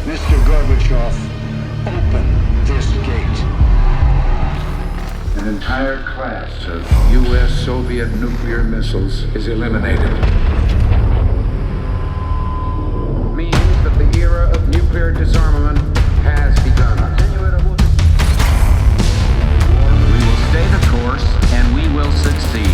Mr. Gorbachev, open this gate. An entire class of U.S.-Soviet nuclear missiles is eliminated. Means that the era of nuclear disarmament has begun. We will stay the course, and we will succeed.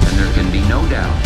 And there can be no doubt.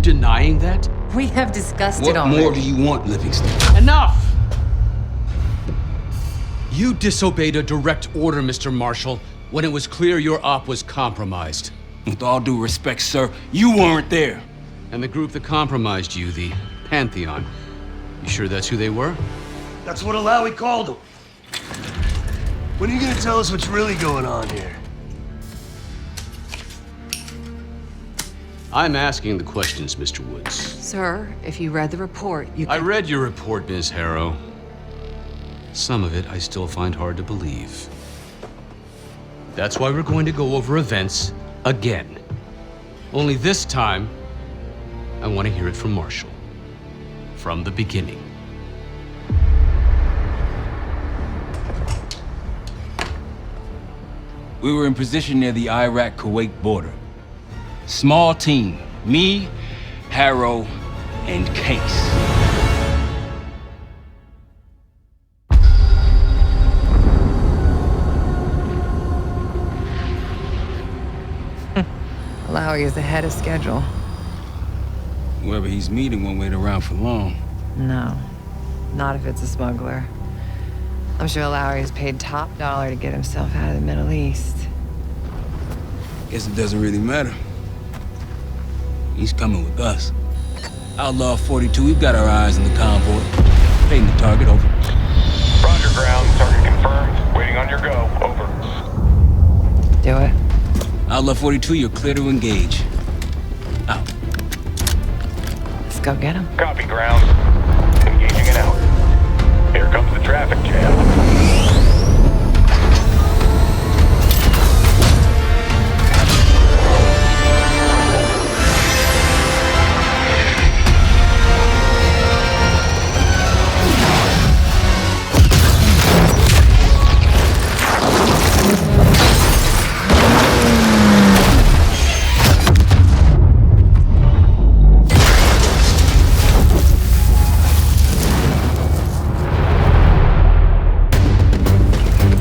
denying that? We have discussed it What already. more do you want, Livingston? Enough! You disobeyed a direct order, Mr. Marshall, when it was clear your op was compromised. With all due respect, sir, you weren't there. And the group that compromised you, the Pantheon, you sure that's who they were? That's what Alawi called him. When are you gonna tell us what's really going on here? I'm asking the questions, Mr. Woods. Sir, if you read the report, you I could... read your report, Ms. Harrow. Some of it I still find hard to believe. That's why we're going to go over events again. Only this time, I want to hear it from Marshall. From the beginning. We were in position near the Iraq-Kuwait border. Small team, me, Harrow, and Case. Alawi is ahead of schedule. Whoever he's meeting won't wait around for long. No, not if it's a smuggler. I'm sure Alawi is paid top dollar to get himself out of the Middle East. Guess it doesn't really matter. He's coming with us. Outlaw 42, we've got our eyes on the convoy. Painting the target, over. Roger, ground. Target confirmed. Waiting on your go. Over. Do it. Outlaw 42, you're clear to engage. Out. Let's go get him. Copy, ground. Engaging and out. Here comes the traffic jam.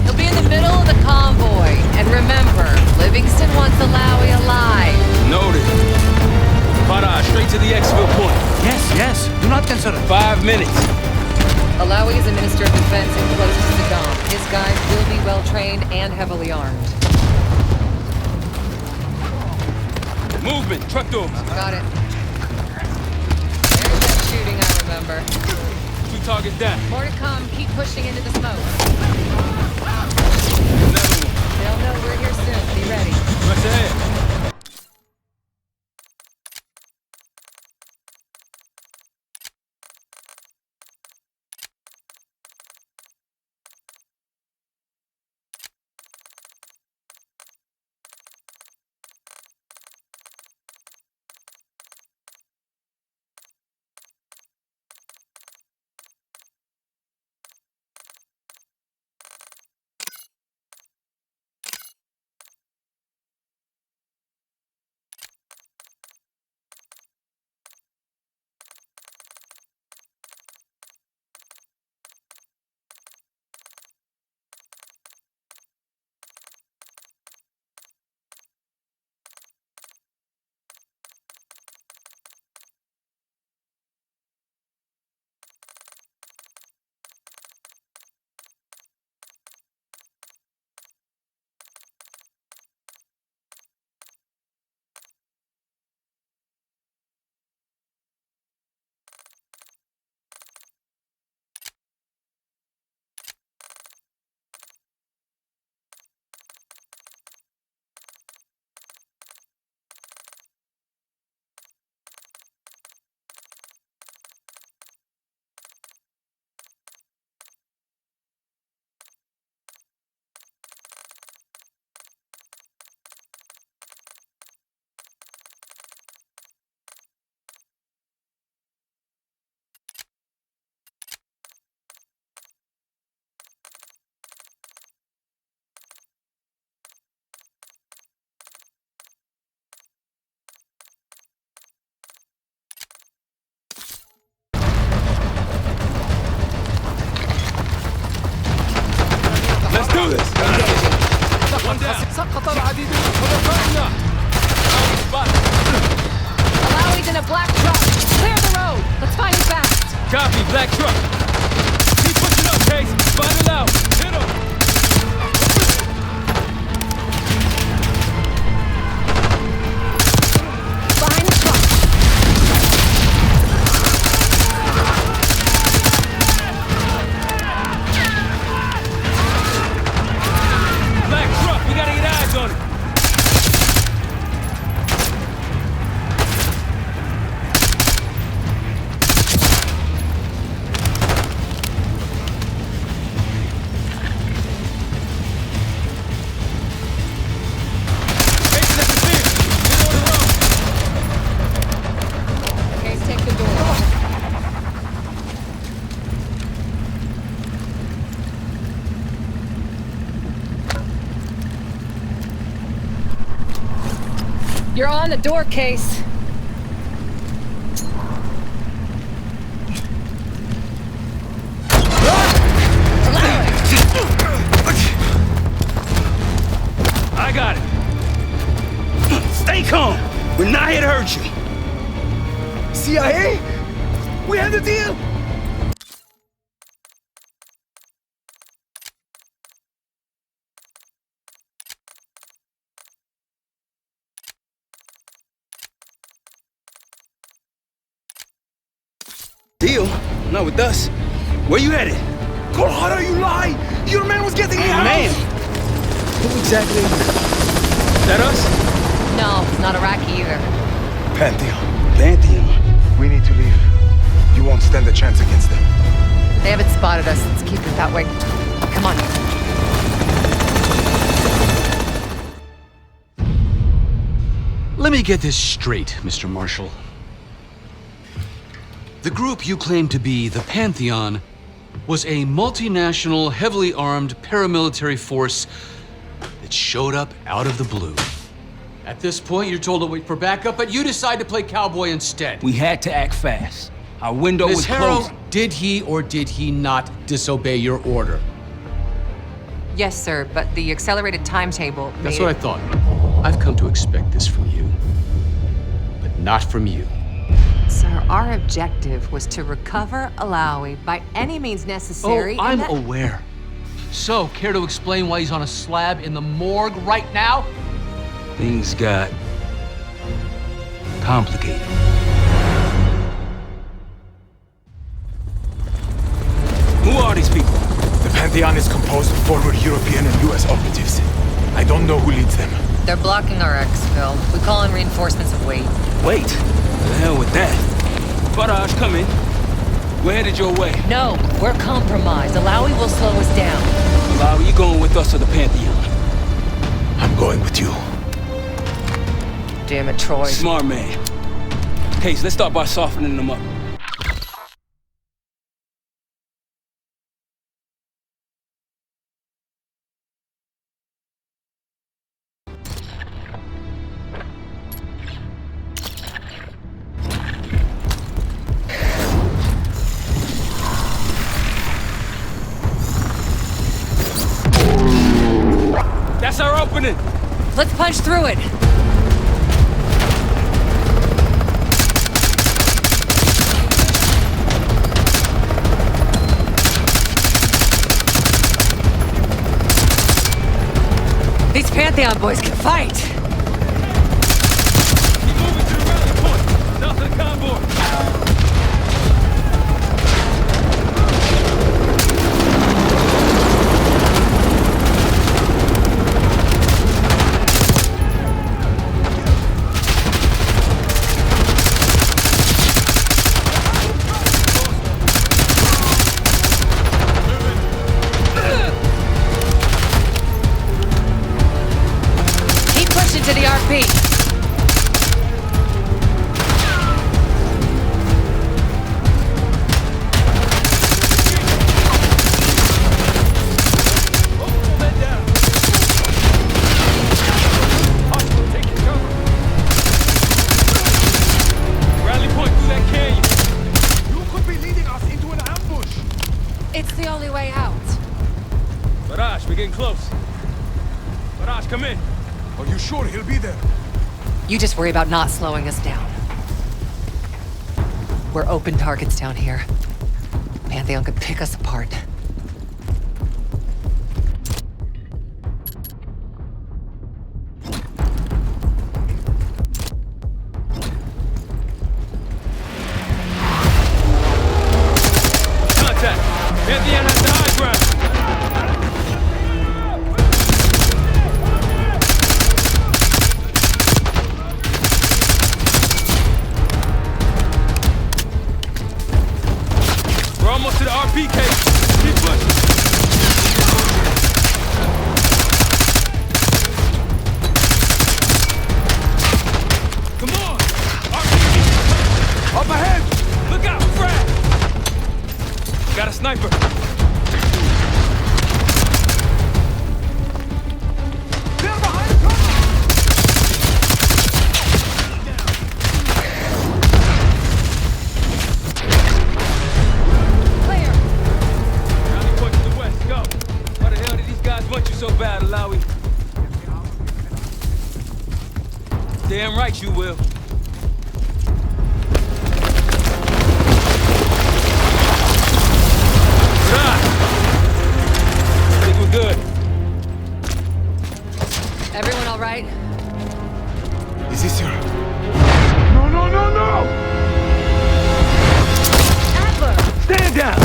He'll be in the middle of the convoy. And remember, Livingston wants Alawi alive. Noted. Farah, straight to the exfil point. Yes. Do not consider. 5 minutes. Alawi is a minister of defense and close to Saddam. His guys will be well-trained and heavily armed. Movement, truck doors. Got it. There's that shooting I remember. 2 targets down. More to come. Keep pushing into the smoke. Another one. They'll know we're here soon. Be ready. What's ahead? a black truck. Clear the road. Let's find him fast. Copy, black truck. Keep pushing up, Case. Find it out. Hit him. Behind the truck. Black truck, we gotta get eyes on it. Case, take the door. You're on the door, Case. I got it. Stay calm. We're not here to hurt you. CIA? We had the deal? Deal? Not with us. Where you headed? Colorado, you lie! Your man was getting me out! Man! Who exactly are you? Is that us? No, it's not Iraqi either. Pantheon. Pantheon. We need to leave. You won't stand a chance against them. They haven't spotted us. Let's keep it that way. Come on. Let me get this straight, Mr. Marshall. The group you claim to be the Pantheon was a multinational, heavily armed paramilitary force that showed up out of the blue. At this point, you're told to wait for backup, but you decide to play cowboy instead. We had to act fast. Our window Ms. was Harrow, closing. did he or did he not disobey your order? Yes, sir, but the accelerated timetable That's what I thought. I've come to expect this from you, but not from you. Sir, our objective was to recover Alawi by any means necessary. Oh, I'm and that- aware. So, care to explain why he's on a slab in the morgue right now? Things got complicated. Who are these people? The Pantheon is composed of former European and US operatives. I don't know who leads them. They're blocking our exfil. We call in reinforcements of weight. Wait, the hell with that. Faraj, come in. We're headed your way. No, we're compromised. Alawi will slow us down. Alawi, you going with us or the Pantheon? I'm going with you. Damn it, Troy. Smart man. Case, let's start by softening them up. That's our opening. Let's punch through it. These Pantheon boys can fight. Keep moving to the rally point. South of the convoy. Keep pushing to the RP. Rally point through that canyon. You could be leading us into an ambush. It's the only way out. Faraj, we're getting close. Faraj, come in. Are you sure he'll be there? You just worry about not slowing us down. We're open targets down here. Pantheon could pick us apart. Contact! Pantheon has the high ground! We're almost to the RP case. Keep pushing. Come on! RP! Up ahead! Look out, Fred! Got a sniper. They're behind the car! Clear. Rally point to the west, go. Why the hell did these guys want you so bad, Alawi? Damn right you will. I think we're good. Everyone all right? Is this your... No, no, no, no! Adler! Stand down!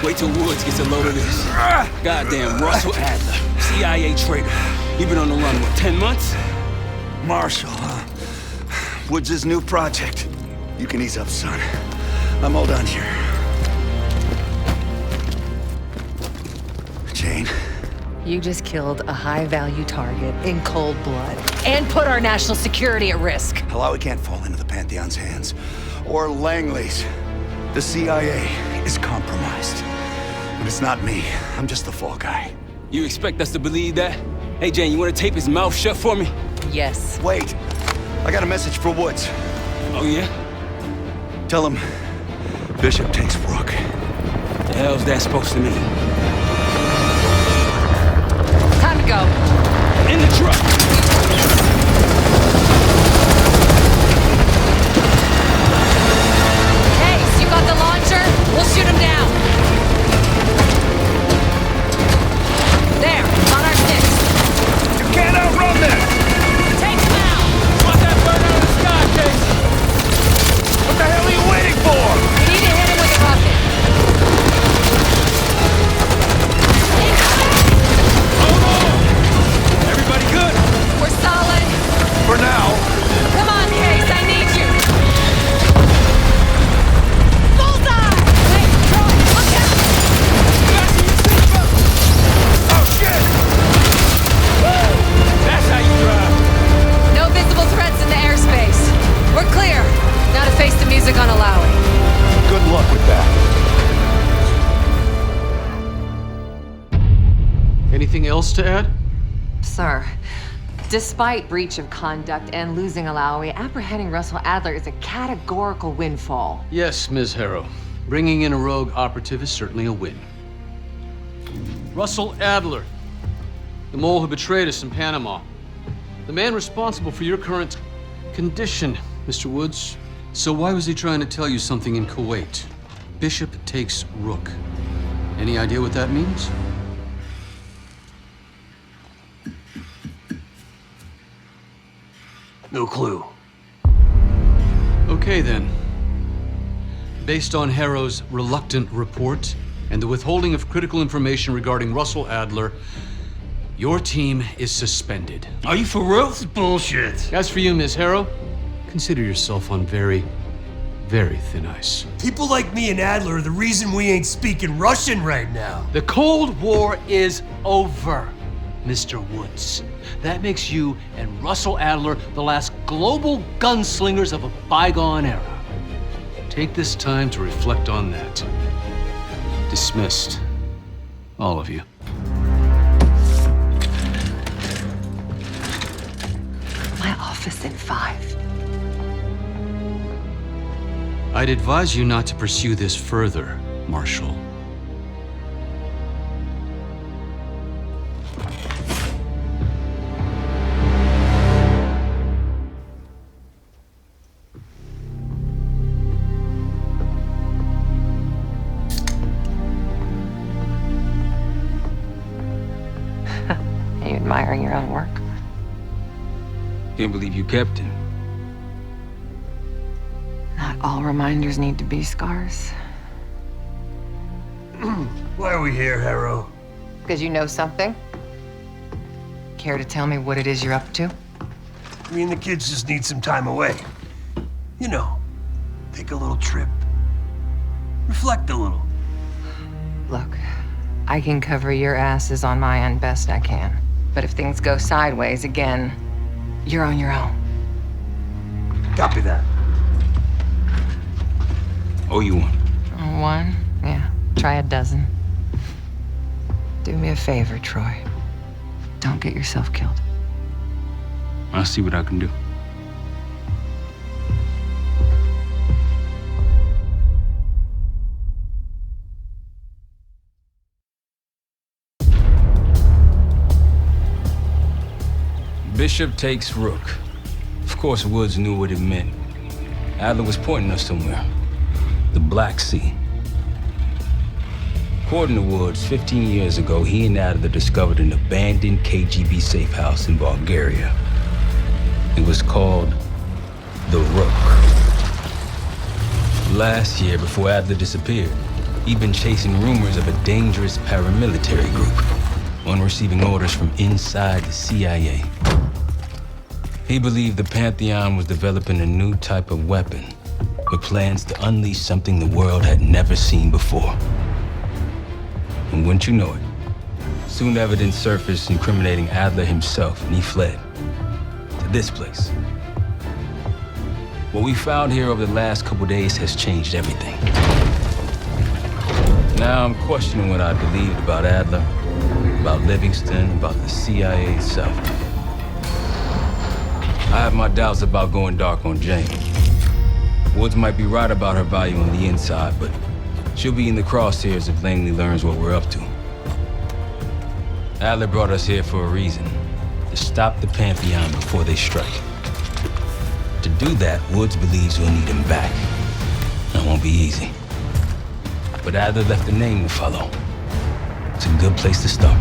Wait till Woods gets a load of this. Goddamn Russell Adler, CIA traitor. He been on the run, what, 10 months? Marshall, huh? Woods' new project. You can ease up, son. I'm all done here. Jane? You just killed a high-value target in cold blood and put our national security at risk. Alawi can't fall into the Pantheon's hands. Or Langley's. The CIA is compromised. But it's not me. I'm just the fall guy. You expect us to believe that? Hey, Jane, you want to tape his mouth shut for me? Yes. Wait. I got a message for Woods. Oh, yeah? Tell him Bishop takes Rook. The hell's that supposed to mean? Time to go. In the truck! Case, you got the launcher? We'll shoot him down. There, on our six. You can't outrun them! Take him out. Want that bird out of the sky, Case? What the hell are you waiting for? We need to hit him with a rocket. Hold on! Everybody good? We're solid. For now. Come on, Case, I need you. Bullseye! Hey, Troy, look out! Oh, shit! That's how you drive. No visible threats in the airspace. We're clear. Now to face the music on Alawi. Good luck with that. Anything else to add? Sir, despite breach of conduct and losing Alawi, apprehending Russell Adler is a categorical windfall. Yes, Ms. Harrow. Bringing in a rogue operative is certainly a win. Russell Adler, the mole who betrayed us in Panama. The man responsible for your current condition, Mr. Woods. So why was he trying to tell you something in Kuwait? Bishop takes Rook. Any idea what that means? No clue. Okay then. Based on Harrow's reluctant report and the withholding of critical information regarding Russell Adler, your team is suspended. Are you for real? This is bullshit. As for you, Ms. Harrow, consider yourself on very, very thin ice. People like me and Adler are the reason we ain't speaking Russian right now. The Cold War is over, Mr. Woods. That makes you and Russell Adler the last global gunslingers of a bygone era. Take this time to reflect on that. Dismissed. All of you. My office in 5. I'd advise you not to pursue this further, Marshal. admiring your own work. Can't believe you kept him. Not all reminders need to be scars. Why are we here, Harrow? Because you know something? Care to tell me what it is you're up to? Me and the kids just need some time away. You know, take a little trip. Reflect a little. Look, I can cover your asses on my end best I can. But if things go sideways again, you're on your own. Copy that. Owe you one. One? Yeah. Try a dozen. Do me a favor, Troy. Don't get yourself killed. I'll see what I can do. Bishop takes Rook. Of course, Woods knew what it meant. Adler was pointing us somewhere. The Black Sea. According to Woods, 15 years ago, he and Adler discovered an abandoned KGB safe house in Bulgaria. It was called the Rook. Last year, before Adler disappeared, he'd been chasing rumors of a dangerous paramilitary group, one receiving orders from inside the CIA. He believed the Pantheon was developing a new type of weapon, with plans to unleash something the world had never seen before. And wouldn't you know it, soon evidence surfaced incriminating Adler himself, and he fled to this place. What we found here over the last couple days has changed everything. Now I'm questioning what I believed about Adler, about Livingston, about the CIA itself. I have my doubts about going dark on Jane. Woods might be right about her value on the inside, but she'll be in the crosshairs if Langley learns what we're up to. Adler brought us here for a reason, to stop the Pantheon before they strike. To do that, Woods believes we'll need him back. That won't be easy. But Adler left a name to follow. It's a good place to start.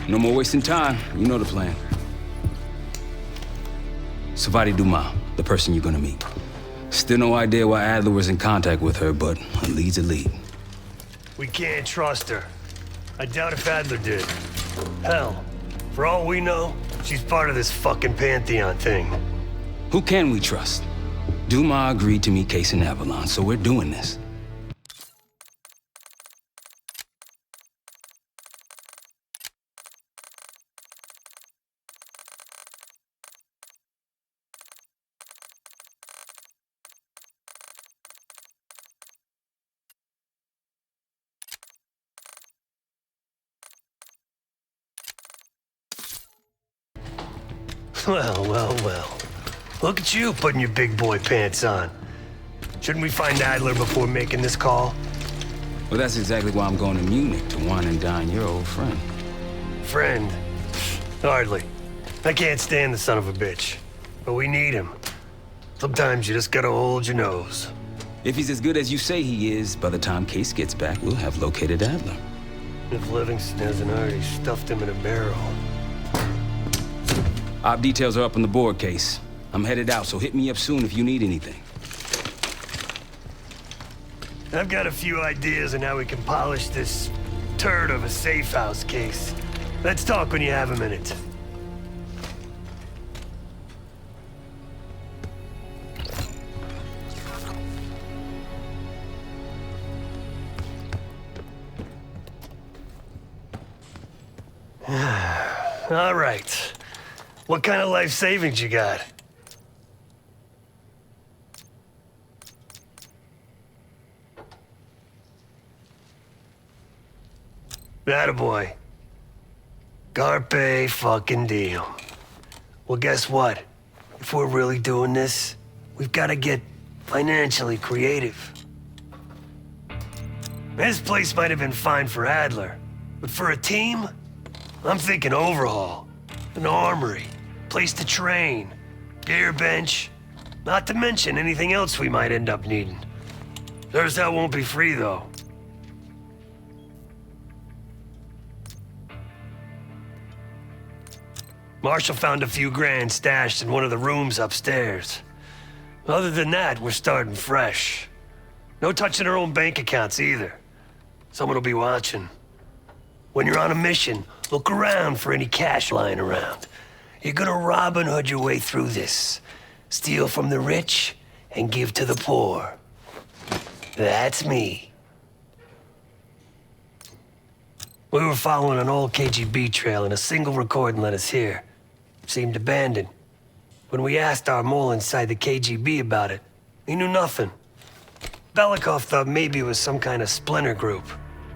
No more wasting time. You know the plan. Savati Dumas, the person you're gonna meet. Still no idea why Adler was in contact with her, but a lead's a lead. We can't trust her. I doubt if Adler did. Hell, for all we know, she's part of this fucking Pantheon thing. Who can we trust? Dumas agreed to meet Case in Avalon, so we're doing this. Well. Look at you putting your big boy pants on. Shouldn't we find Adler before making this call? Well, that's exactly why I'm going to Munich to wine and dine your old friend. Friend? Hardly. I can't stand the son of a bitch. But we need him. Sometimes you just gotta hold your nose. If he's as good as you say he is, by the time Case gets back, we'll have located Adler. If Livingston hasn't already stuffed him in a barrel. Op details are up on the board, Case. I'm headed out, so hit me up soon if you need anything. I've got a few ideas on how we can polish this turd of a safe house case. Let's talk when you have a minute. All right. What kind of life savings you got? Attaboy. Carpe fucking diem. Well, guess what? If we're really doing this, we've got to get financially creative. This place might have been fine for Adler, but for a team, I'm thinking overhaul, an armory, place to train, gear bench, not to mention anything else we might end up needing. There's that won't be free, though. Marshall found a few grand stashed in one of the rooms upstairs. Other than that, we're starting fresh. No touching our own bank accounts either. Someone will be watching. When you're on a mission, look around for any cash lying around. You're gonna Robin Hood your way through this. Steal from the rich and give to the poor. That's me. We were following an old KGB trail and a single recording led us here. Seemed abandoned. When we asked our mole inside the KGB about it, he knew nothing. Belikov thought maybe it was some kind of splinter group,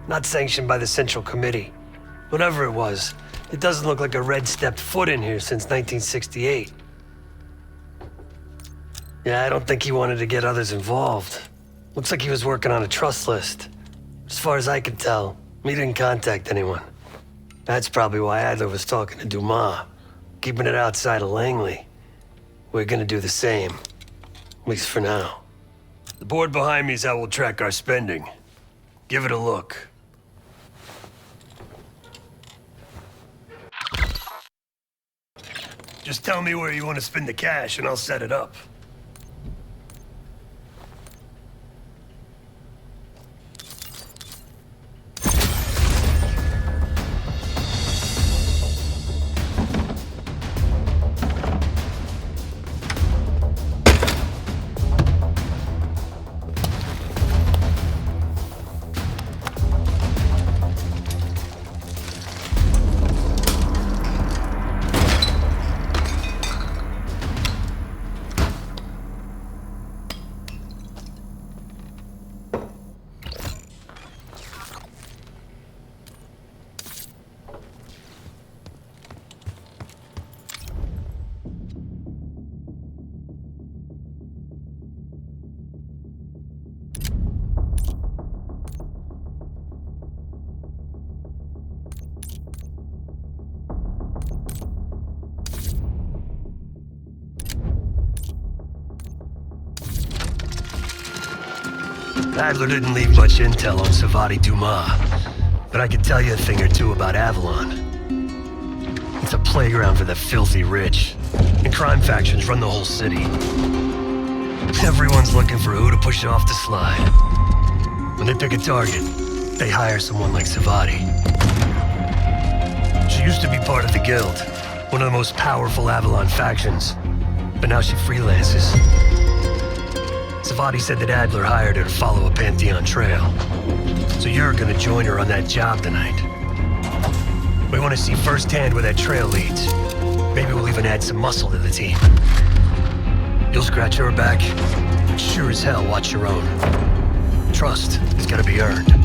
not sanctioned by the Central Committee. Whatever it was, it doesn't look like a red stepped foot in here since 1968. Yeah, I don't think he wanted to get others involved. Looks like he was working on a trust list. As far as I could tell, he didn't contact anyone. That's probably why Adler was talking to Dumas, keeping it outside of Langley. We're gonna do the same, at least for now. The board behind me is how we'll track our spending. Give it a look. Just tell me where you want to spend the cash and I'll set it up. Adler didn't leave much intel on Savati Dumas, but I could tell you a thing or two about Avalon. It's a playground for the filthy rich. And crime factions run the whole city. Everyone's looking for who to push off the slide. When they pick a target, they hire someone like Savati. She used to be part of the Guild, one of the most powerful Avalon factions. But now she freelances. Savati said that Adler hired her to follow a Pantheon trail. So you're gonna join her on that job tonight. We want to see firsthand where that trail leads. Maybe we'll even add some muscle to the team. You'll scratch her back, but sure as hell watch your own. Trust has got to be earned.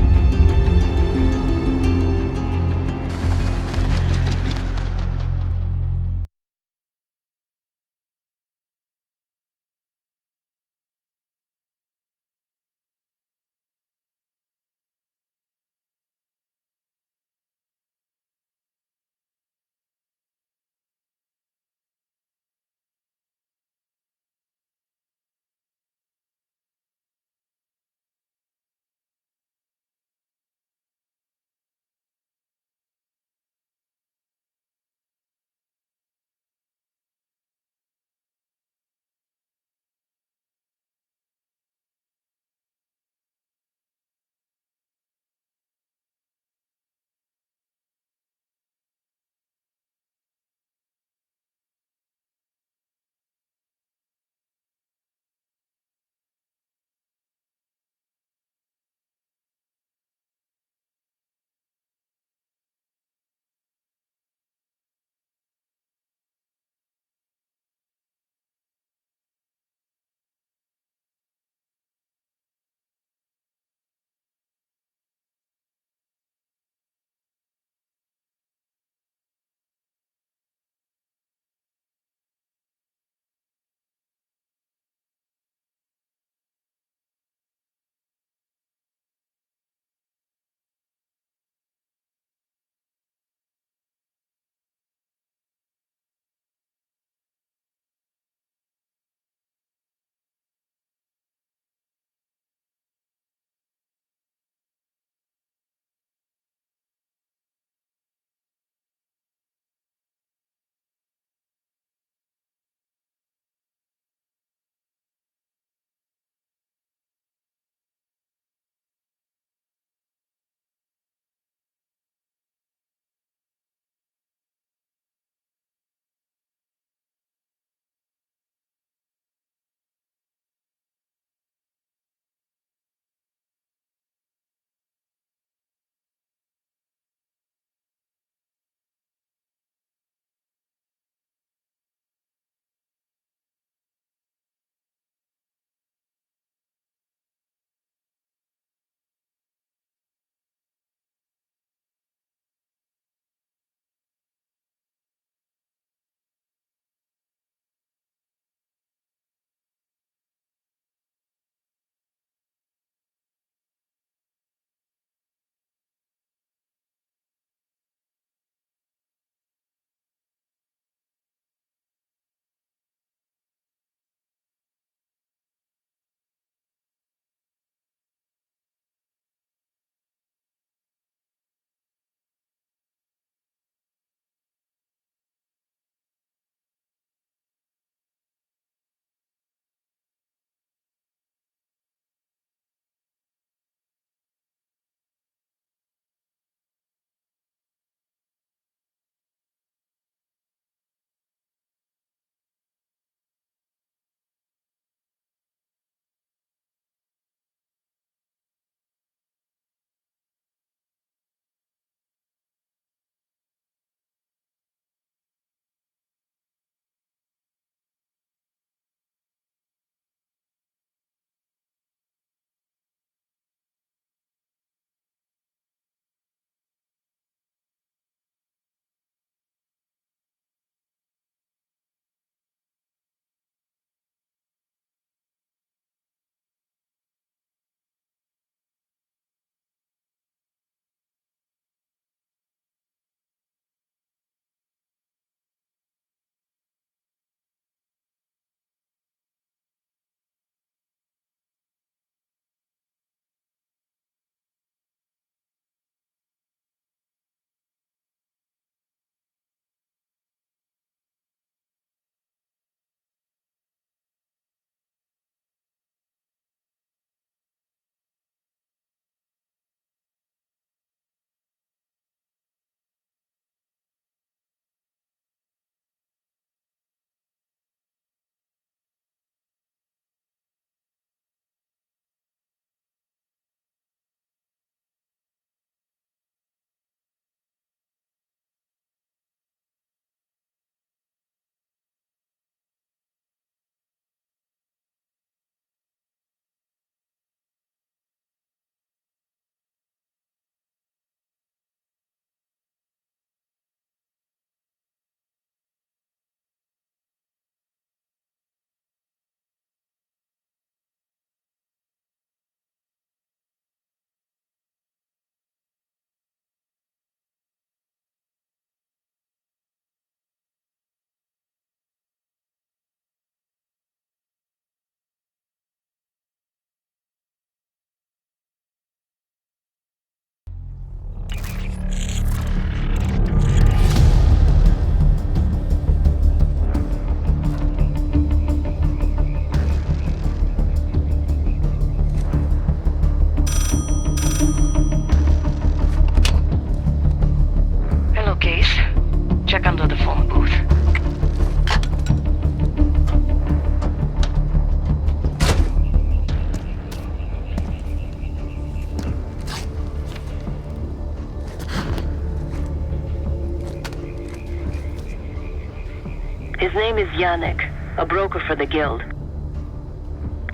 His name is Yannick, a broker for the Guild.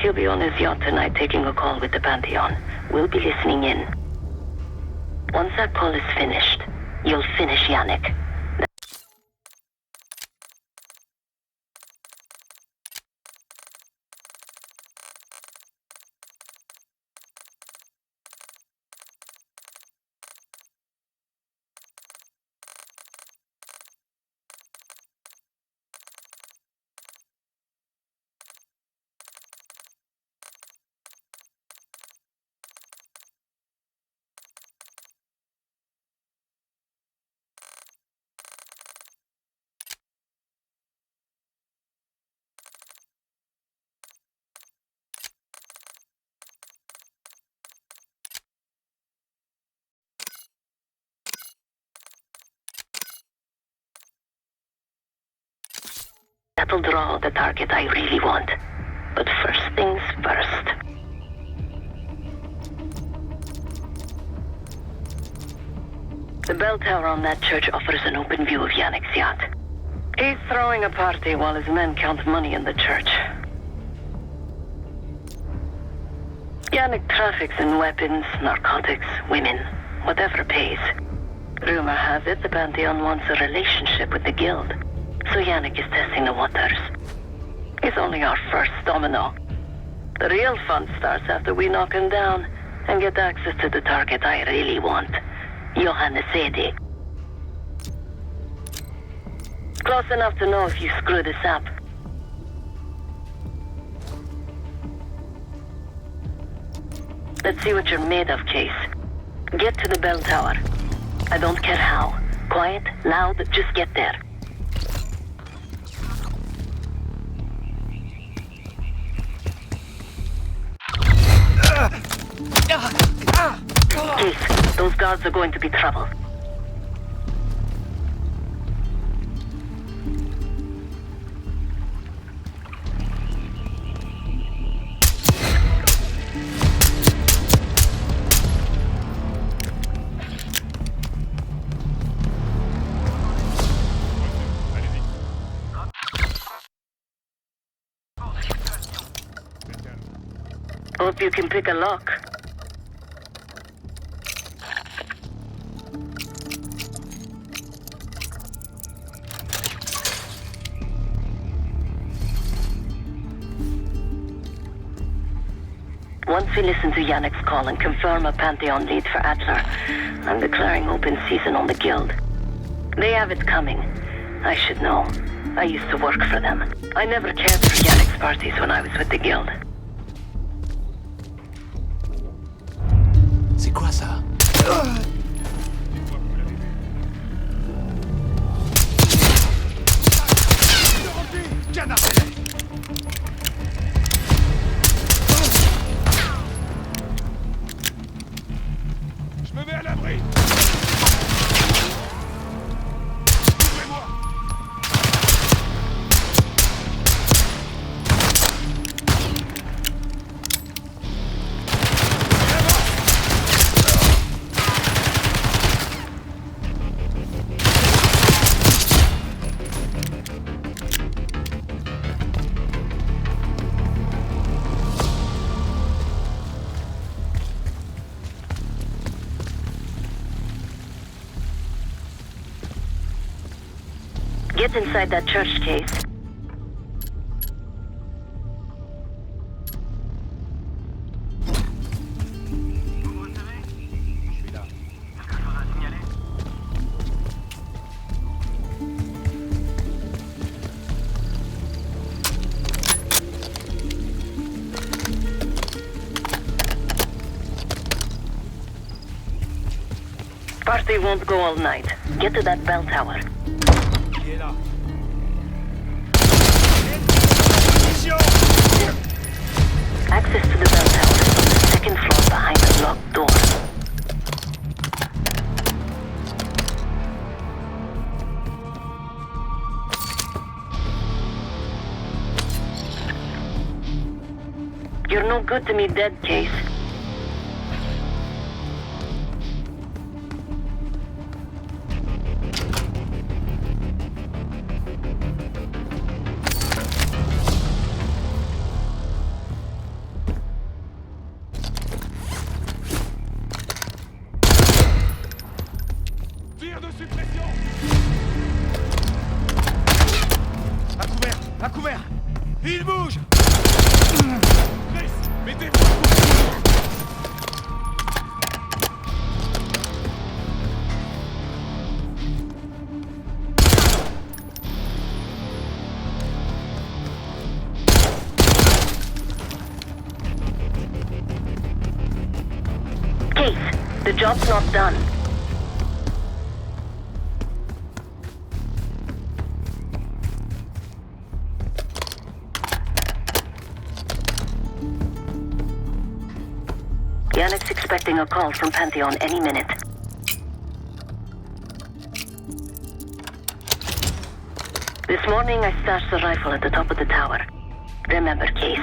He'll be on his yacht tonight taking a call with the Pantheon. We'll be listening in. Once that call is finished, you'll finish Yannick. That'll draw the target I really want. But first things first. The bell tower on that church offers an open view of Yannick's yacht. He's throwing a party while his men count money in the church. Yannick traffics in weapons, narcotics, women, whatever pays. Rumor has it the Pantheon wants a relationship with the Guild. So Yannick is testing the waters. He's only our first domino. The real fun starts after we knock him down and get access to the target I really want, Johannes Edi. Close enough to know if you screw this up. Let's see what you're made of, Case. Get to the bell tower. I don't care how. Quiet, loud, just get there. Case, those guards are going to be trouble. Hope you can pick a lock. Once we listen to Yannick's call and confirm a Pantheon lead for Adler, I'm declaring open season on the Guild. They have it coming. I should know. I used to work for them. I never cared for Yannick's parties when I was with the Guild. C'est quoi ça? Je me mets à l'abri. Ouvrez-moi. Get inside that church, Case. Party won't go all night. Get to that bell tower. Access to the bell tower is on the second floor behind the locked door. You're no good to me dead, Case. Tire de suppression! À couvert! À couvert! Il bouge! Chris, mettez-vous à couvert! Case, the job's not done. Yannick's expecting a call from Pantheon any minute. This morning I stashed the rifle at the top of the tower. Remember, Case,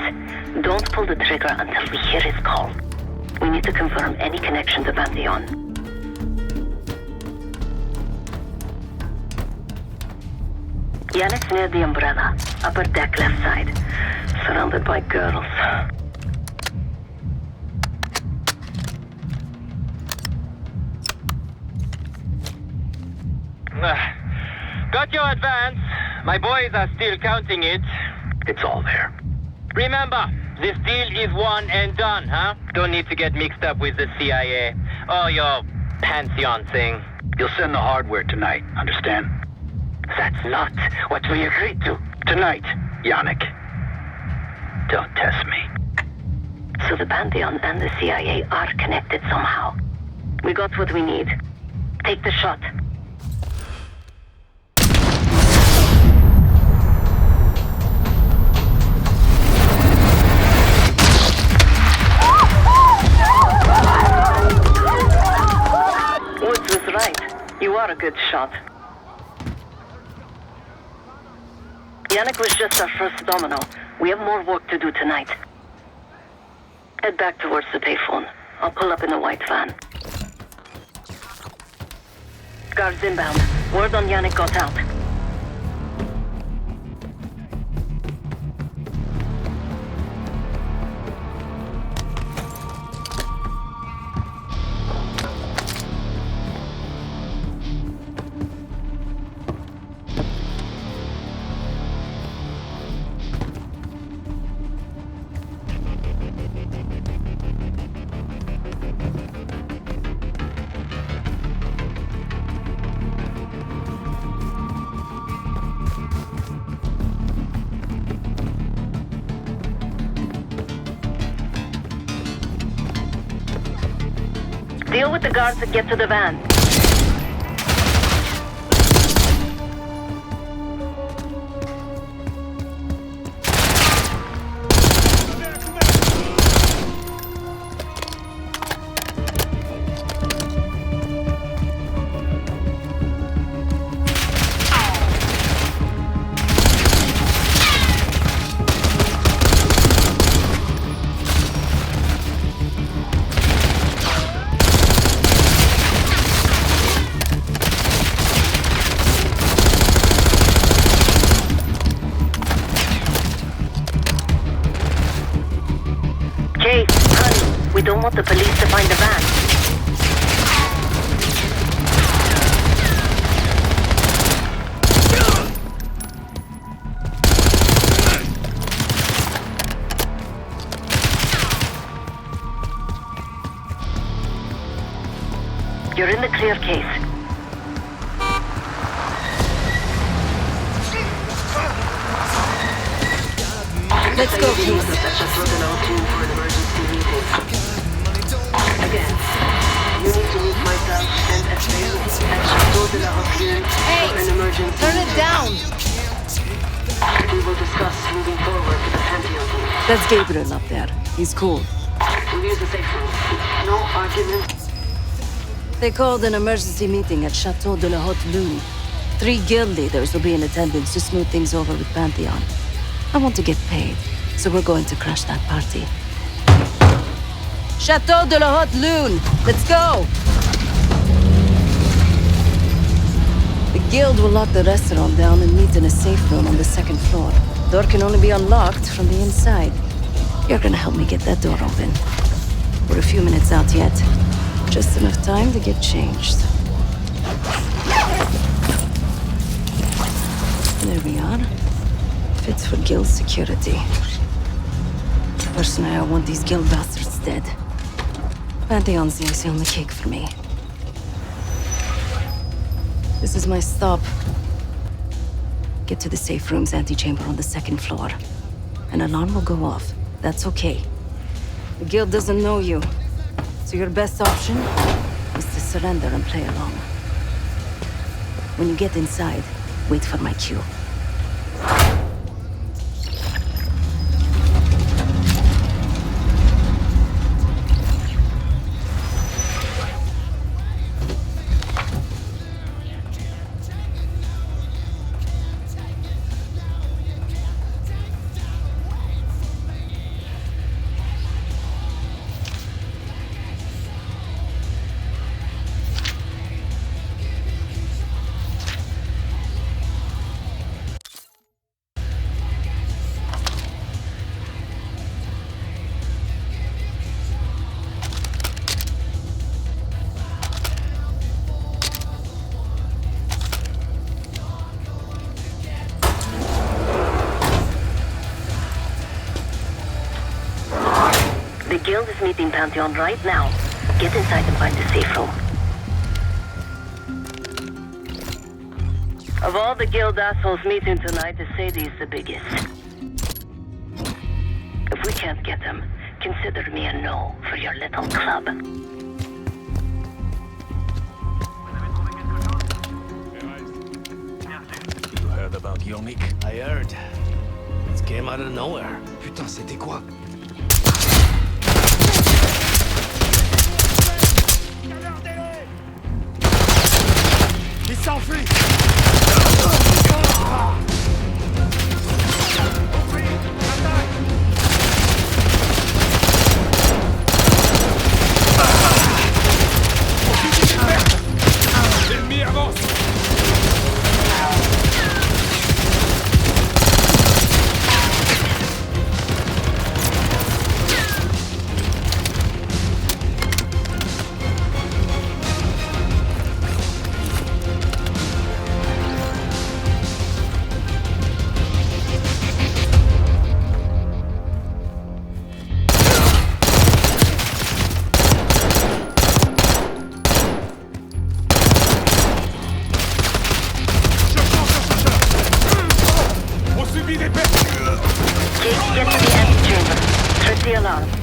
don't pull the trigger until we hear his call. We need to confirm any connection to Pantheon. Yannick's near the umbrella, upper deck left side, surrounded by girls. Got your advance. My boys are still counting it. It's all there. Remember, this deal is one and done, huh? Don't need to get mixed up with the CIA or your Pantheon thing. You'll send the hardware tonight, understand? That's not what we agreed to. Tonight, Yannick. Don't test me. So the Pantheon and the CIA are connected somehow. We got what we need. Take the shot. Woods was right. You are a good shot. Yannick was just our first domino. We have more work to do tonight. Head back towards the payphone. I'll pull up in a white van. Guards inbound. Word on Yannick got out. Deal with the guards that get to the van. We don't want the police to find the van. You're in the clear, Case. Let's go, Case. Again, you need to meet myself and Estelle at Chateau de la Roquette for an emergency. Turn it down! We will discuss moving forward to the Pantheon. That's Gabriel up there. He's cool. We'll use the safe room. No argument. They called an emergency meeting at Chateau de la Haute Lune. 3 guild leaders will be in attendance to smooth things over with Pantheon. I want to get paid, so we're going to crash that party. Chateau de la Haute Lune! Let's go! The guild will lock the restaurant down and meet in a safe room on the 2nd floor. Door can only be unlocked from the inside. You're gonna help me get that door open. We're a few minutes out yet. Just enough time to get changed. There we are. Fits for guild security. Personally, I want these guild bastards dead. Pantheon's the icing on the cake for me. This is my stop. Get to the safe room's antechamber on the 2nd floor. An alarm will go off. That's okay. The guild doesn't know you, so your best option is to surrender and play along. When you get inside, wait for my cue. The guild is meeting Pantheon right now. Get inside and find the safe room. Of all the guild assholes meeting tonight, the Sadie is the biggest. If we can't get them, consider me a no for your little club. You heard about Yomik? I heard. It came out of nowhere. Putain, c'était quoi? Il s'enfuit! L'ennemi avance!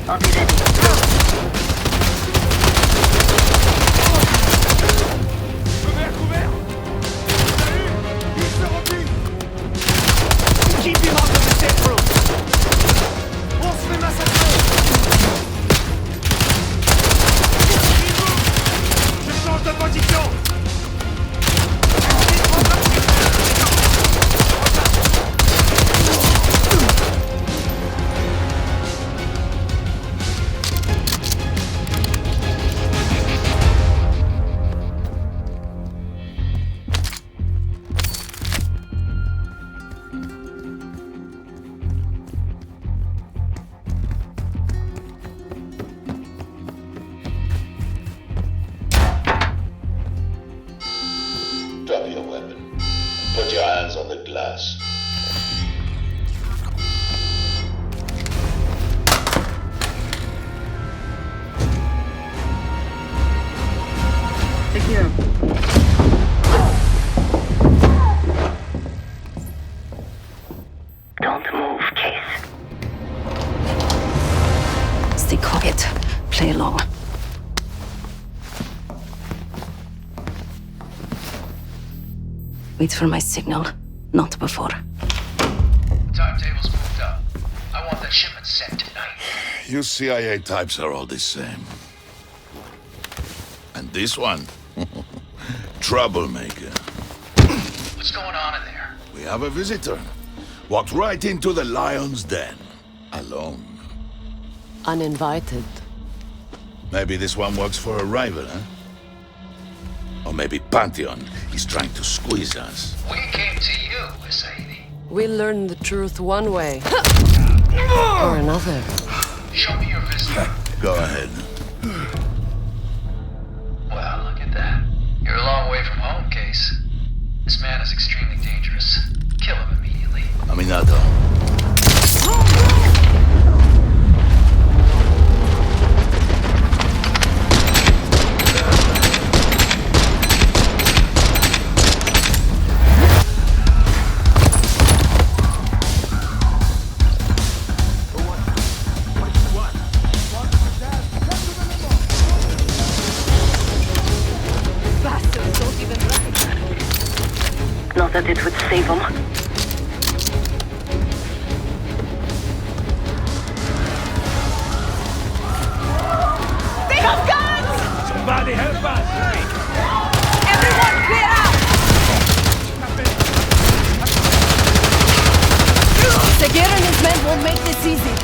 I'll be ready. Keep him out of the safe room! On se fait massacrer! Je change de position! Drop your weapon. Put your hands on the glass. Take care. Don't move, Case. Stay quiet. Play along. Wait for my signal, not before. Timetable's moved up. I want that shipment sent tonight. You CIA types are all the same. And this one? Troublemaker. What's going on in there? We have a visitor. Walked right into the lion's den. Alone. Uninvited. Maybe this one works for a rival, huh? Or maybe Pantheon is trying to squeeze us. We came to you, Sadie. We learn the truth one way. Or another. Show me your visitor. Go ahead. Well, look at that. You're a long way from home, Case. This man is extremely dangerous. Kill him. Terminator. Not that it would save him. They have guns! Somebody help us! Everyone clear out! Seguir and his men won't make this easy.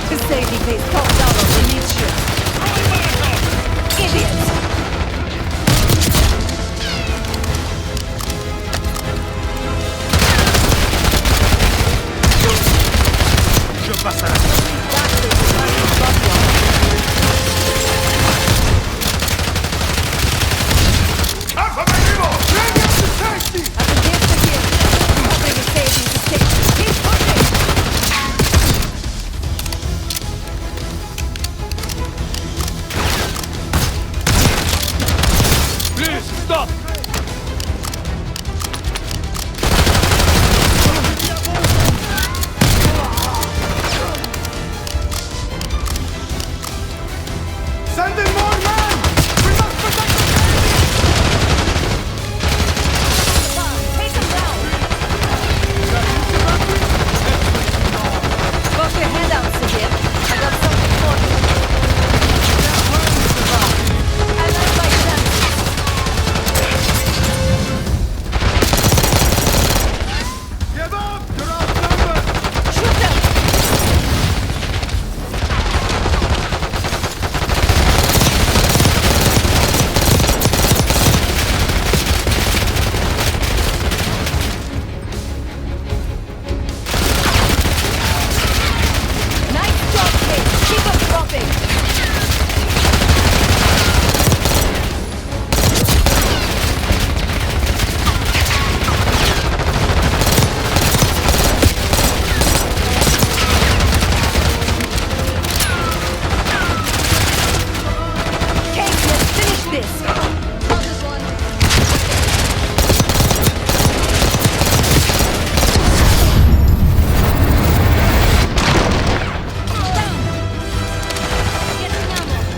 His safety pays top dollar to meet you. Idiots! Please, stop! Send in more men! We must protect the Take them down! Put your hand out, Sigil. I got something for you. I learned my chances. Get up! You're outnumbered! Shoot them! Nice job, kid. Keep them dropping. Case, let's finish this. Got this one.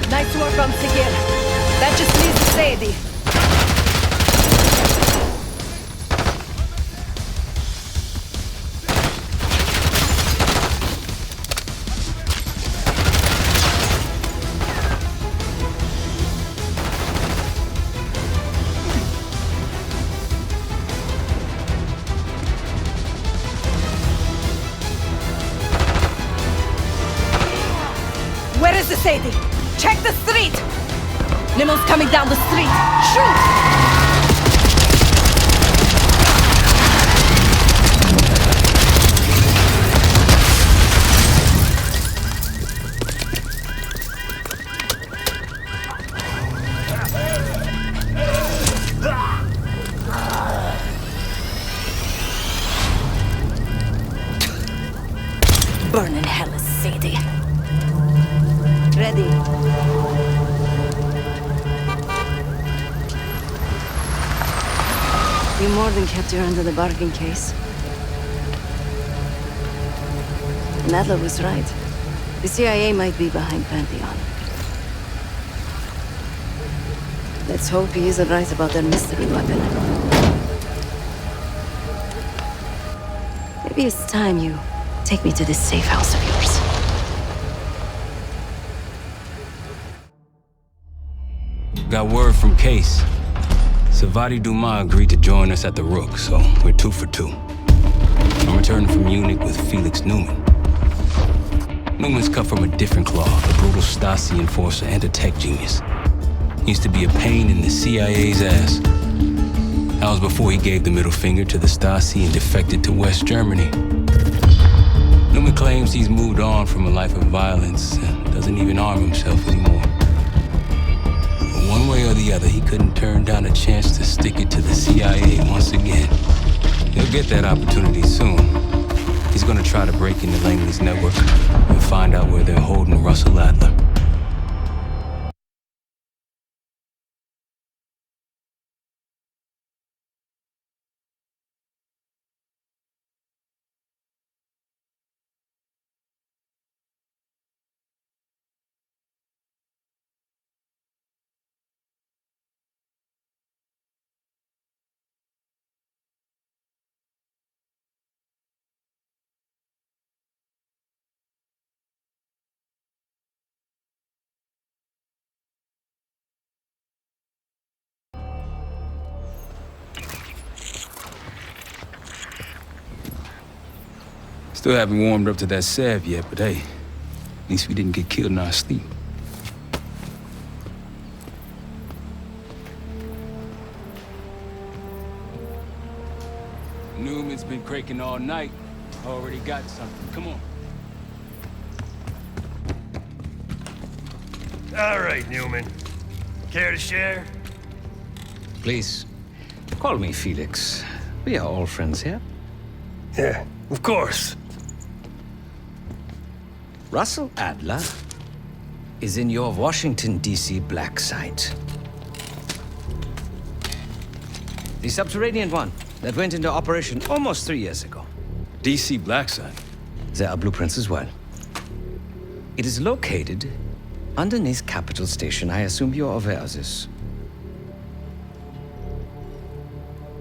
Nice work on Sigil. That just leaves the Sadie. Where is the Sadie? Check the street! Limo's coming down the street! Shoot! Burn in hell, Sadie. Ready. You more than kept her under the bargain case. Nadler was right. The CIA might be behind Pantheon. Let's hope he isn't right about their mystery weapon. Maybe it's time you take me to this safe house of yours. Got word from Case. Savati Dumas agreed to join us at the Rook, so we're 2 for 2. I'm returning from Munich with Felix Newman. Newman's cut from a different cloth, a brutal Stasi enforcer and a tech genius. He used to be a pain in the CIA's ass. That was before he gave the middle finger to the Stasi and defected to West Germany. Newman claims he's moved on from a life of violence and doesn't even arm himself anymore. But one way or the other, he couldn't turn down a chance to stick it to the CIA once again. He'll get that opportunity soon. He's gonna try to break into Langley's network and find out where they're holding Russell Adler. Still haven't warmed up to that salve yet, but hey, at least we didn't get killed in our sleep. Newman's been cranking all night. Already got something. Come on. All right, Newman. Care to share? Please, call me Felix. We are all friends here. Yeah, of course. Russell Adler is in your Washington, D.C. black site. The subterranean one that went into operation almost 3 years ago. D.C. black site? There are blueprints as well. It is located underneath Capitol Station. I assume you're aware of this.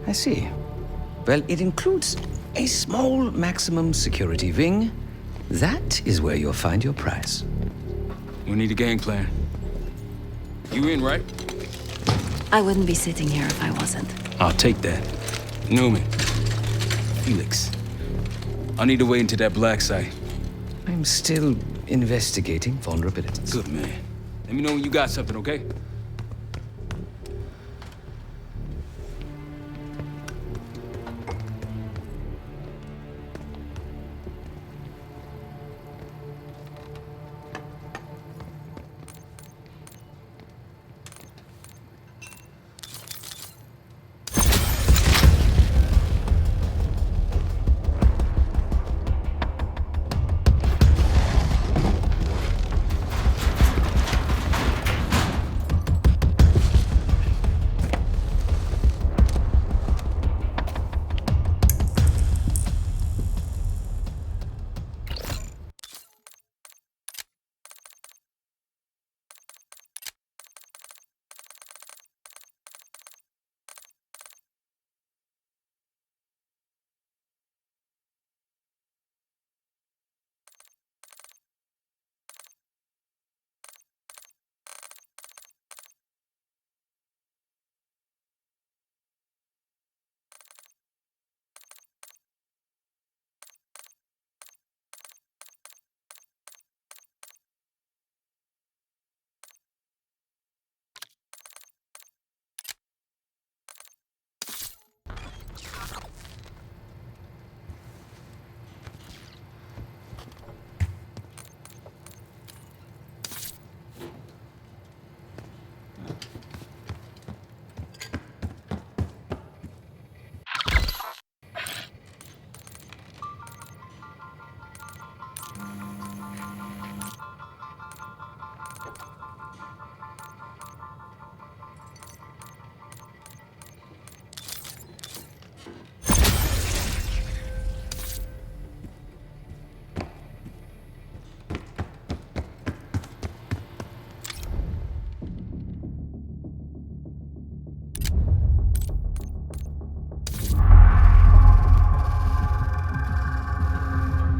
I see. Well, it includes a small maximum security wing. That is where you'll find your prize. We need a game plan. You in, right? I wouldn't be sitting here if I wasn't. I'll take that. Newman. Felix. I need to wait into that black site. I'm still investigating vulnerabilities. Good, man. Let me know when you got something, okay?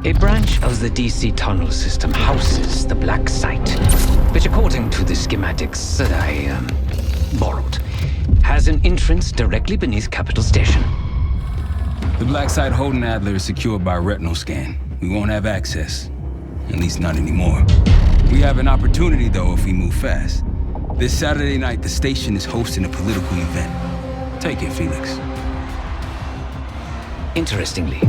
A branch of the DC tunnel system houses the black site, which according to the schematics that I borrowed, has an entrance directly beneath Capitol Station. The black site holding Adler is secured by retinal scan. We won't have access. At least not anymore. We have an opportunity, though, if we move fast. This Saturday night, the station is hosting a political event. Take it, Felix. Interestingly,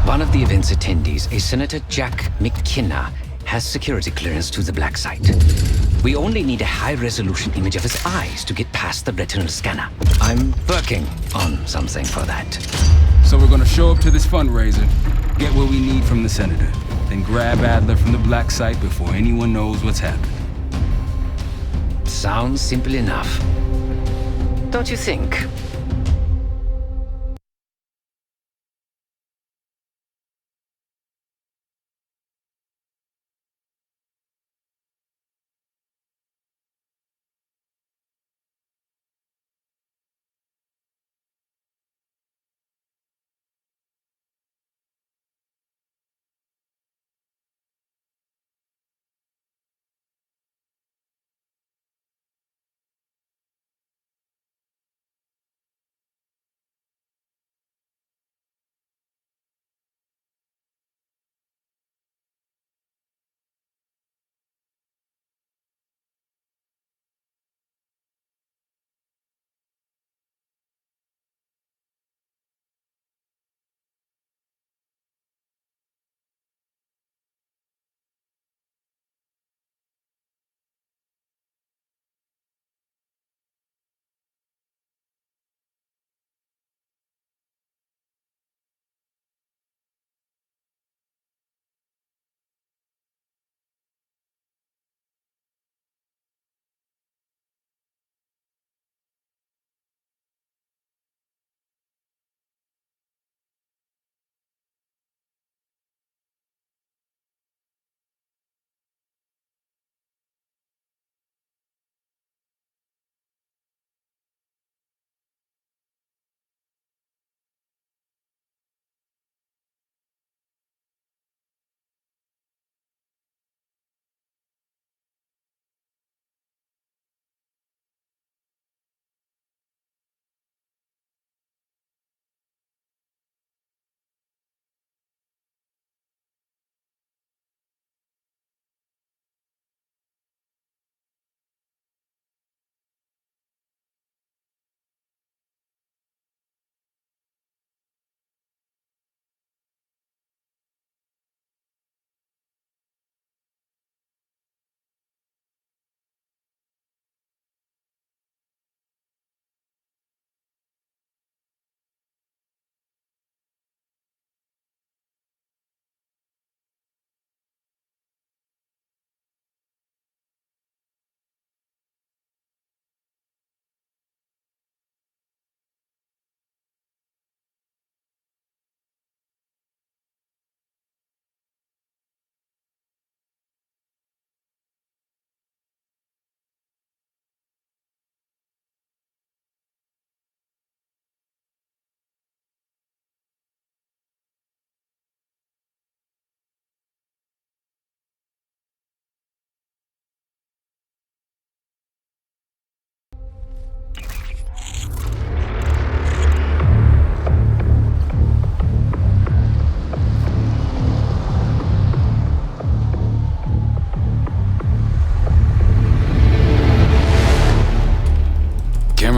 one of the event's attendees, a Senator Jack McKenna, has security clearance to the black site. We only need a high-resolution image of his eyes to get past the retinal scanner. I'm working on something for that. So we're gonna show up to this fundraiser, Get what we need from the Senator, then grab Adler from the black site before anyone knows what's happened. Sounds simple enough. Don't you think?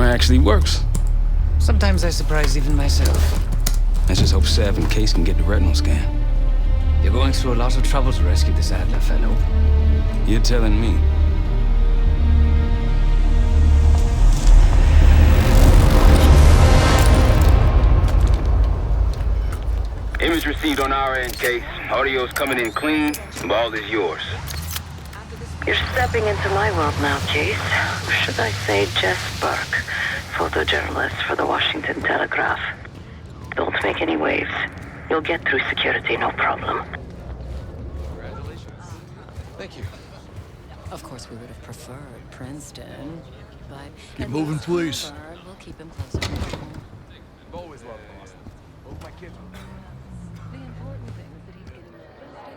Actually works. Sometimes I surprise even myself. Let's just hope Sev and Case can get the retinal scan. You're going through a lot of trouble to rescue this Adler fellow. You're telling me. Image received on our end, Case. Audio's coming in clean. Ball is yours. You're stepping into my world now, Case. Or should I say Jess Burke, photojournalist for the Washington Telegraph. Don't make any waves. You'll get through security, no problem. Congratulations. Thank you. Of course, we would have preferred Princeton, but... Keep moving, please. We'll keep him closer to home. I've always loved Boston. Both my kids were. The important thing is that he's getting the best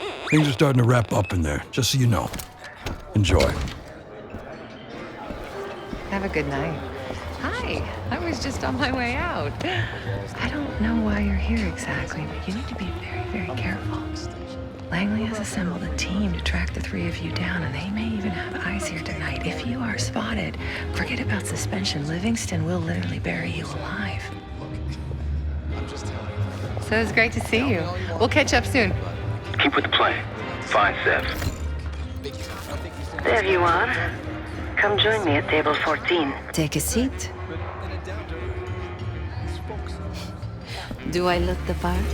education. Things are starting to wrap up in there, just so you know. Enjoy. Have a good night. Hi, I was just on my way out. I don't know why you're here exactly, but you need to be very, very careful. Langley has assembled a team to track the three of you down, and they may even have eyes here tonight. If you are spotted, forget about suspension. Livingston will literally bury you alive. So it's great to see you. We'll catch up soon. Keep with the plan. Find Sev. There you are. Come join me at table 14. Take a seat. Do I look the part?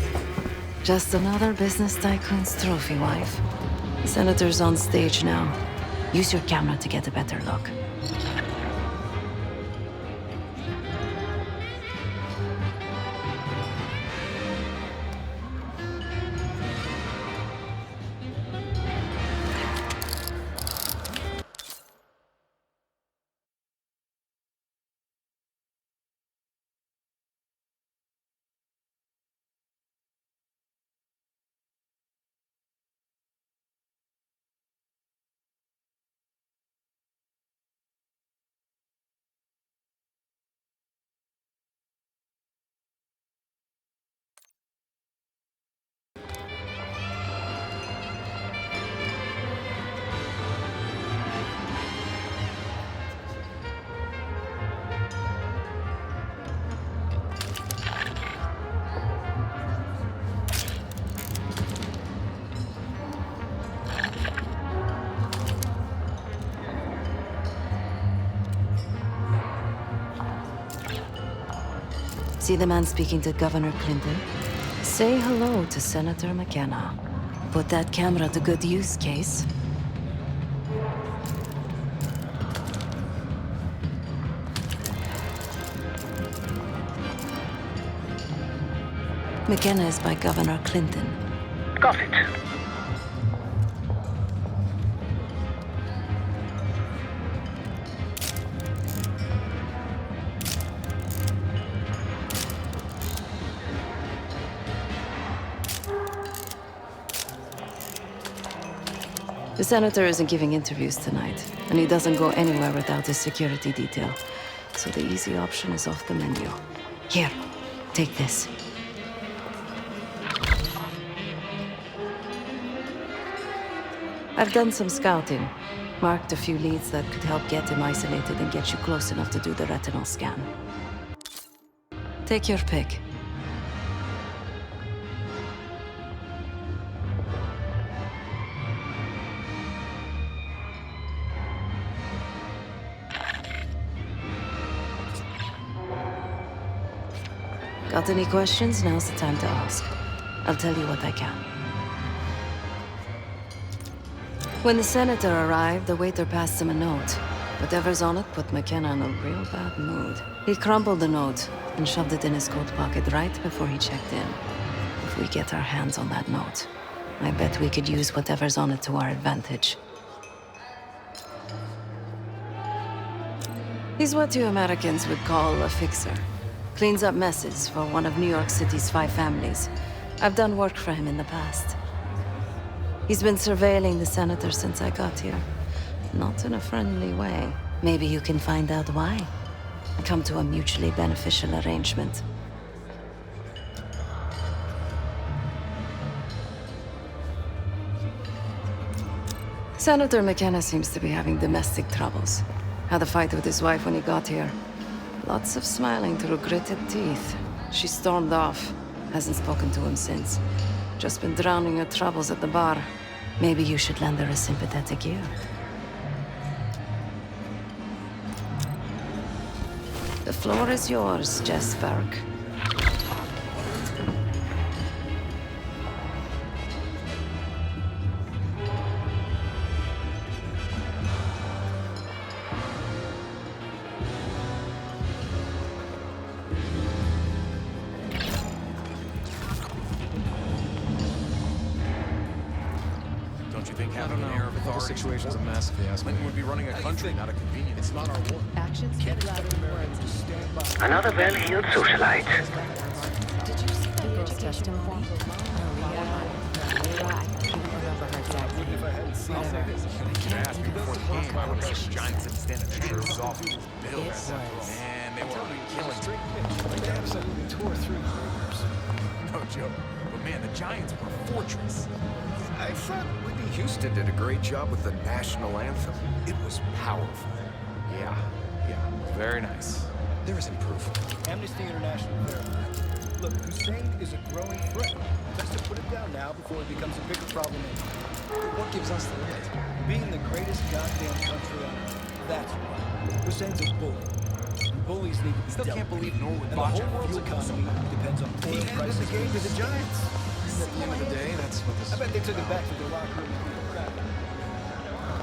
Just another business tycoon's trophy wife. The senator's on stage now. Use your camera to get a better look. See the man speaking to Governor Clinton? Say hello to Senator McKenna. Put that camera to good use, Case. McKenna is by Governor Clinton. Got it. The senator isn't giving interviews tonight, and he doesn't go anywhere without his security detail. So the easy option is off the menu. Here, take this. I've done some scouting. Marked a few leads that could help get him isolated and get you close enough to do the retinal scan. Take your pick. Got any questions? Now's the time to ask. I'll tell you what I can. When the senator arrived, the waiter passed him a note. Whatever's on it put McKenna in a real bad mood. He crumpled the note and shoved it in his coat pocket right before he checked in. If we get our hands on that note, I bet we could use whatever's on it to our advantage. He's what you Americans would call a fixer. Cleans up messes for one of New York City's 5 families. I've done work for him in the past. He's been surveilling the senator since I got here. Not in a friendly way. Maybe you can find out why. Come to a mutually beneficial arrangement. Senator McKenna seems to be having domestic troubles. Had a fight with his wife when he got here. Lots of smiling through gritted teeth. She stormed off. Hasn't spoken to him since. Just been drowning her troubles at the bar. Maybe you should lend her a sympathetic ear. The floor is yours, Jess Burke. Situation's a mess if you ask me. Clinton would be running a country, not a convenience. It's not our war. Actions get louder than words. Stand by. Another well-heeled socialite. Did you see that girl's testimony? Maria. I can't remember her exact name. If I hadn't seen that, ask me before the game. I would have said Giants didn't stand a chance. Off Bills. Man, they were killing straight pitch. Like they have some 2 or 3 players. No joke. But man, the Giants were a fortress. I thought Whitney Houston did a great job with the national anthem. It was powerful. Yeah, very nice. There isn't proof. Amnesty International verified. Look, Hussein is a growing threat. Best to put it down now before it becomes a bigger problem later. What gives us the right? Being the greatest goddamn country on earth. That's why. Hussein's a bully. bullies need to be Still dealt can't with. believe no And the Roger whole world's fuel economy depends on He oil handed prices. the game to the Giants. At the end of the day, that's what this I bet they took it about. back to their locker room and beat the crap out of it.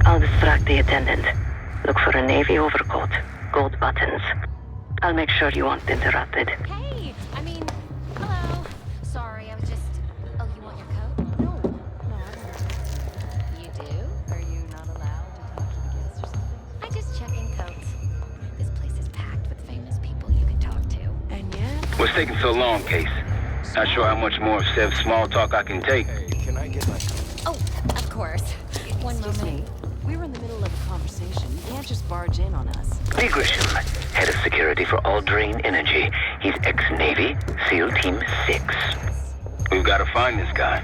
I'll distract the attendant. Look for a navy overcoat, gold buttons. I'll make sure you aren't interrupted. Hey, I mean, hello. Sorry, I was just... Oh, you want your coat? No, I don't. You do? Are you not allowed to talk to the guests or something? I just check in coats. This place is packed with famous people you can talk to. And yet... What's taking so long, Case? Not sure how much more of Sev's small talk I can take. Hey, can I get my... Oh, of course. One Excuse moment. me. We were in the middle of a conversation. You can't just barge in on us. Lee Grisham, head of security for Alderain Energy. He's ex-Navy, SEAL Team 6. We've got to find this guy.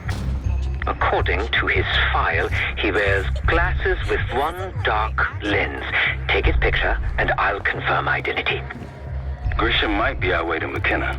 According to his file, he wears glasses with one dark lens. Take his picture, and I'll confirm identity. Grisham might be our way to McKenna.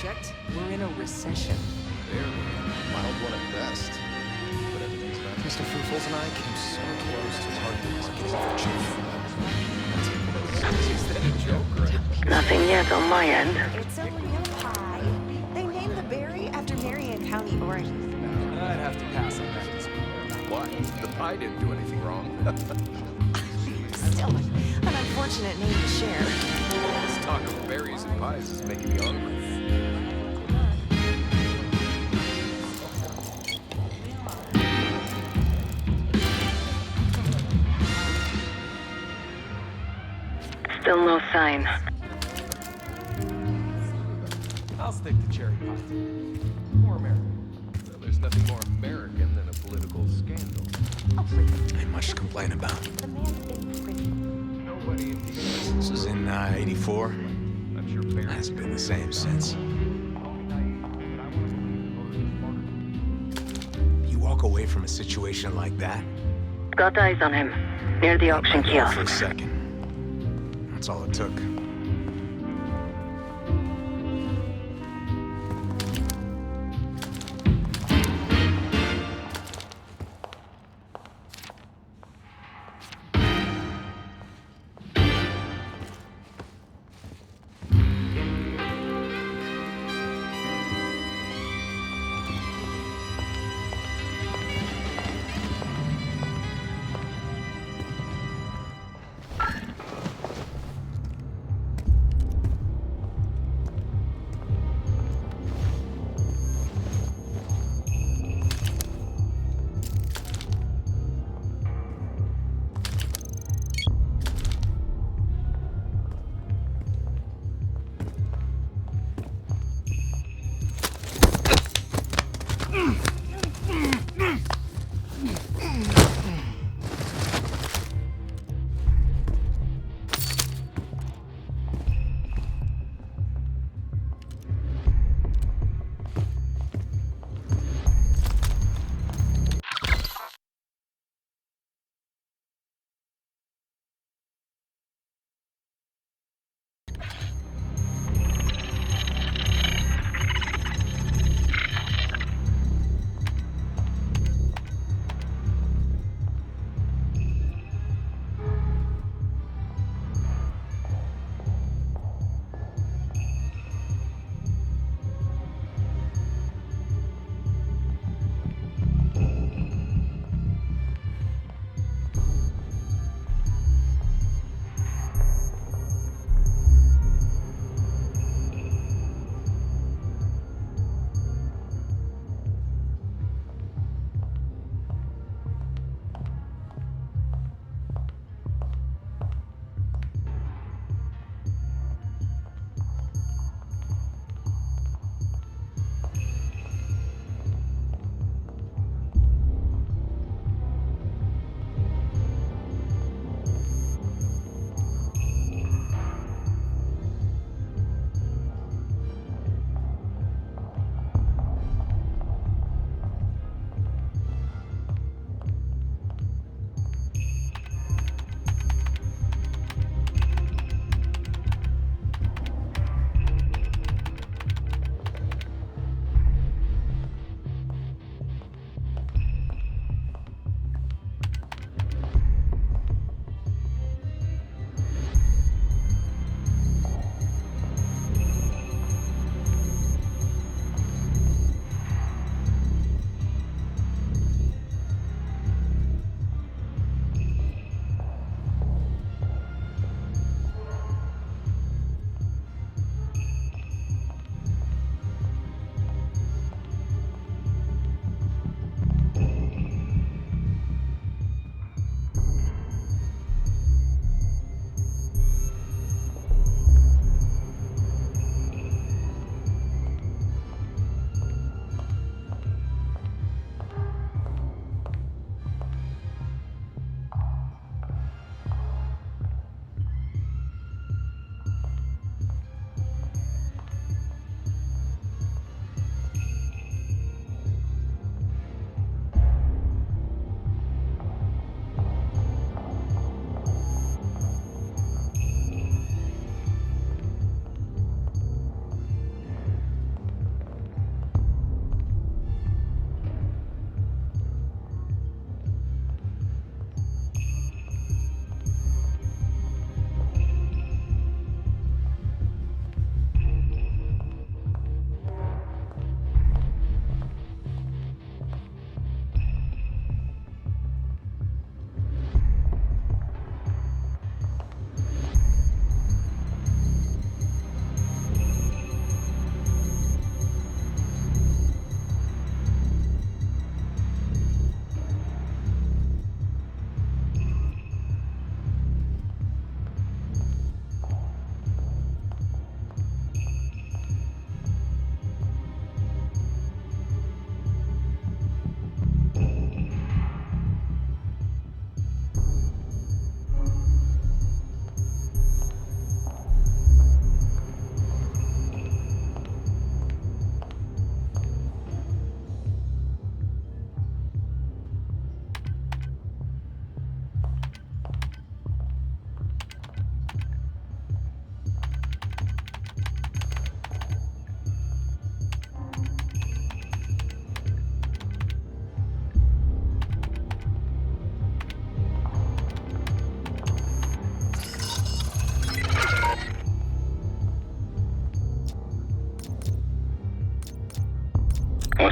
checked, we're in a recession. Barely. Mild one at best. But everything's back. Mr. Fruitfuls and I came so close to targeting this chief. Is that a joke, right? Nothing yet on my end. It's a real pie. They named the berry after Marion County, Oregon. I'd have to pass on that. Why? The pie didn't do anything wrong. Still, an unfortunate name to share. This talk of berries and pies is making me hungry. Still no sign. I'll stick to cherry pie. More American. Well, there's nothing more American than a political scandal. Ain't much to complain about. Nobody in DC. This was in 84. I'm sure Barry Hasn't been the same since. You walk away from a situation like that? Got eyes on him. Near the auction For a kiosk. second. That's all it took.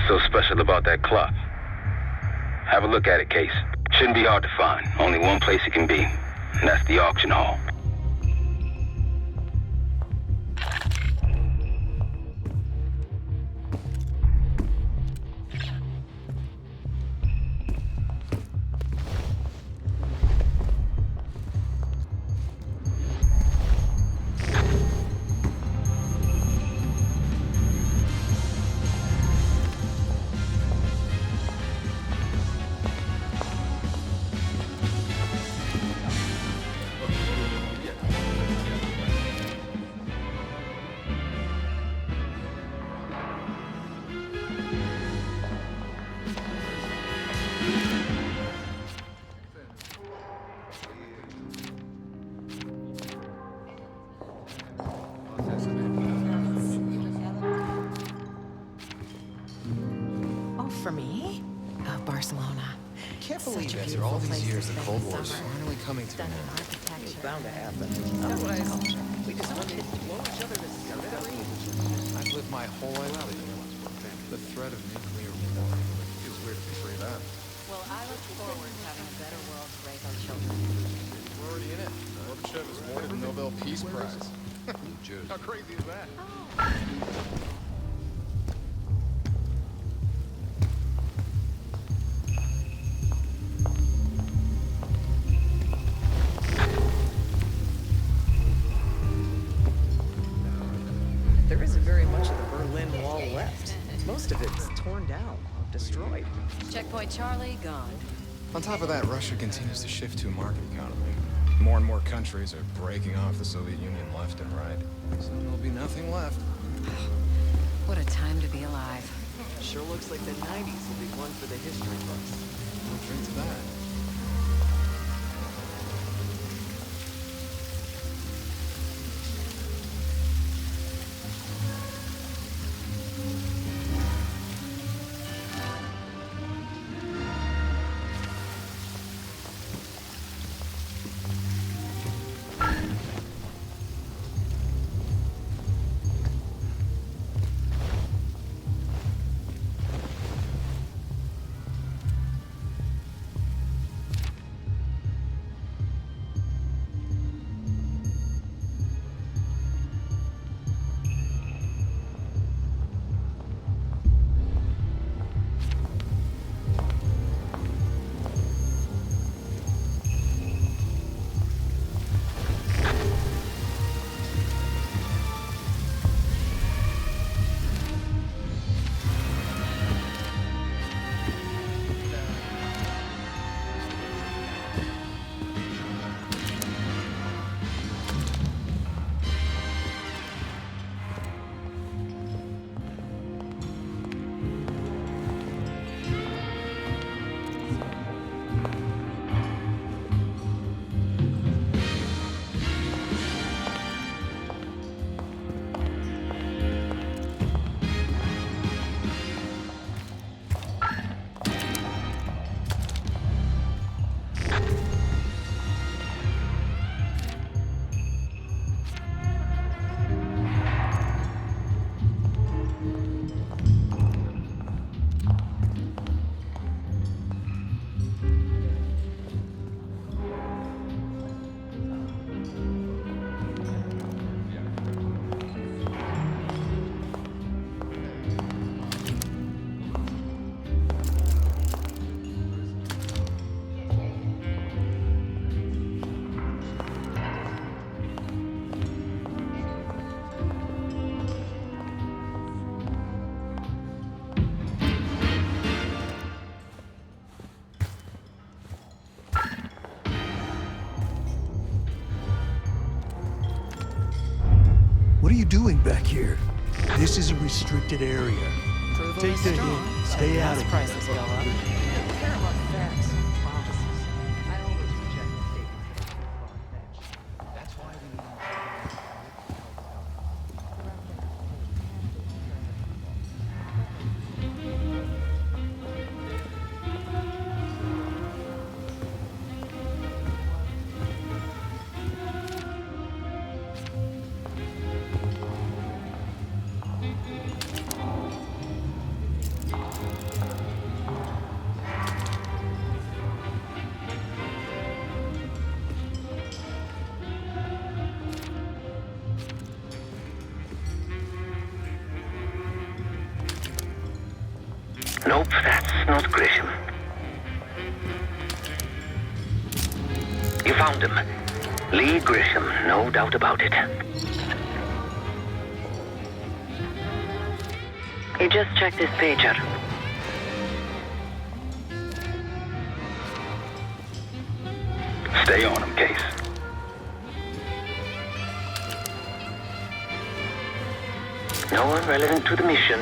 so special about that clock? Have a look at it, Case. Shouldn't be hard to find. Only one place it can be, and that's the auction hall. Oh, for me? Oh, Barcelona. Can't Such believe a after beautiful all these place to years the spend Cold the War's summer. finally coming to an Stunning end. architecture. It's bound to happen. Otherwise, We just wanted to blow each other to smithereens. I've lived my whole life thinking the threat of nuclear war. Feels weird to be free of that. Well, I look forward to having a better world to raise our children. We're already in it. Gorbachev is awarded the Nobel Peace Prize. How crazy is that? There isn't very much of the Berlin Wall left. Most of it's torn down, destroyed. Checkpoint Charlie, gone. On top of that, Russia continues to shift to a market economy. More and more countries are breaking off the Soviet Union left and right. Soon there'll be nothing left. What a time to be alive. Sure looks like the 90s will be one for the history books. We'll drink to that. What are you doing back here? This is a restricted area. Approval Take is the strong, hint. so Stay out gas of here. prices go up. I don't care about facts and promises. I always reject statements that are far-fetched. That's why we need Nope, that's not Grisham. You found him. Lee Grisham, no doubt about it. He just checked his pager. Stay on him, Case. No one relevant to the mission.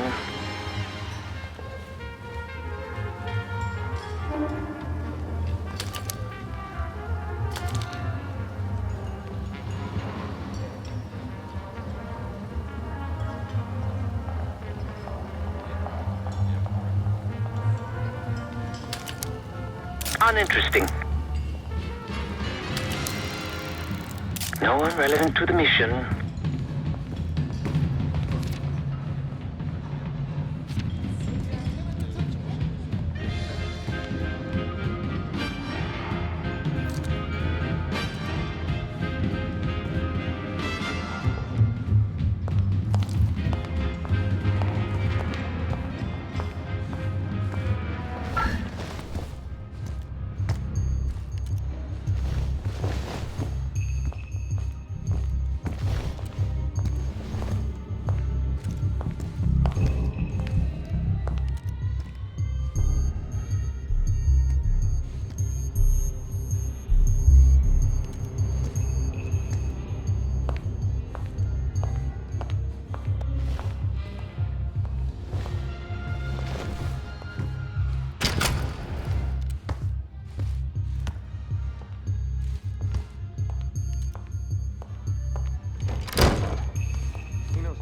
Uninteresting. No one relevant to the mission.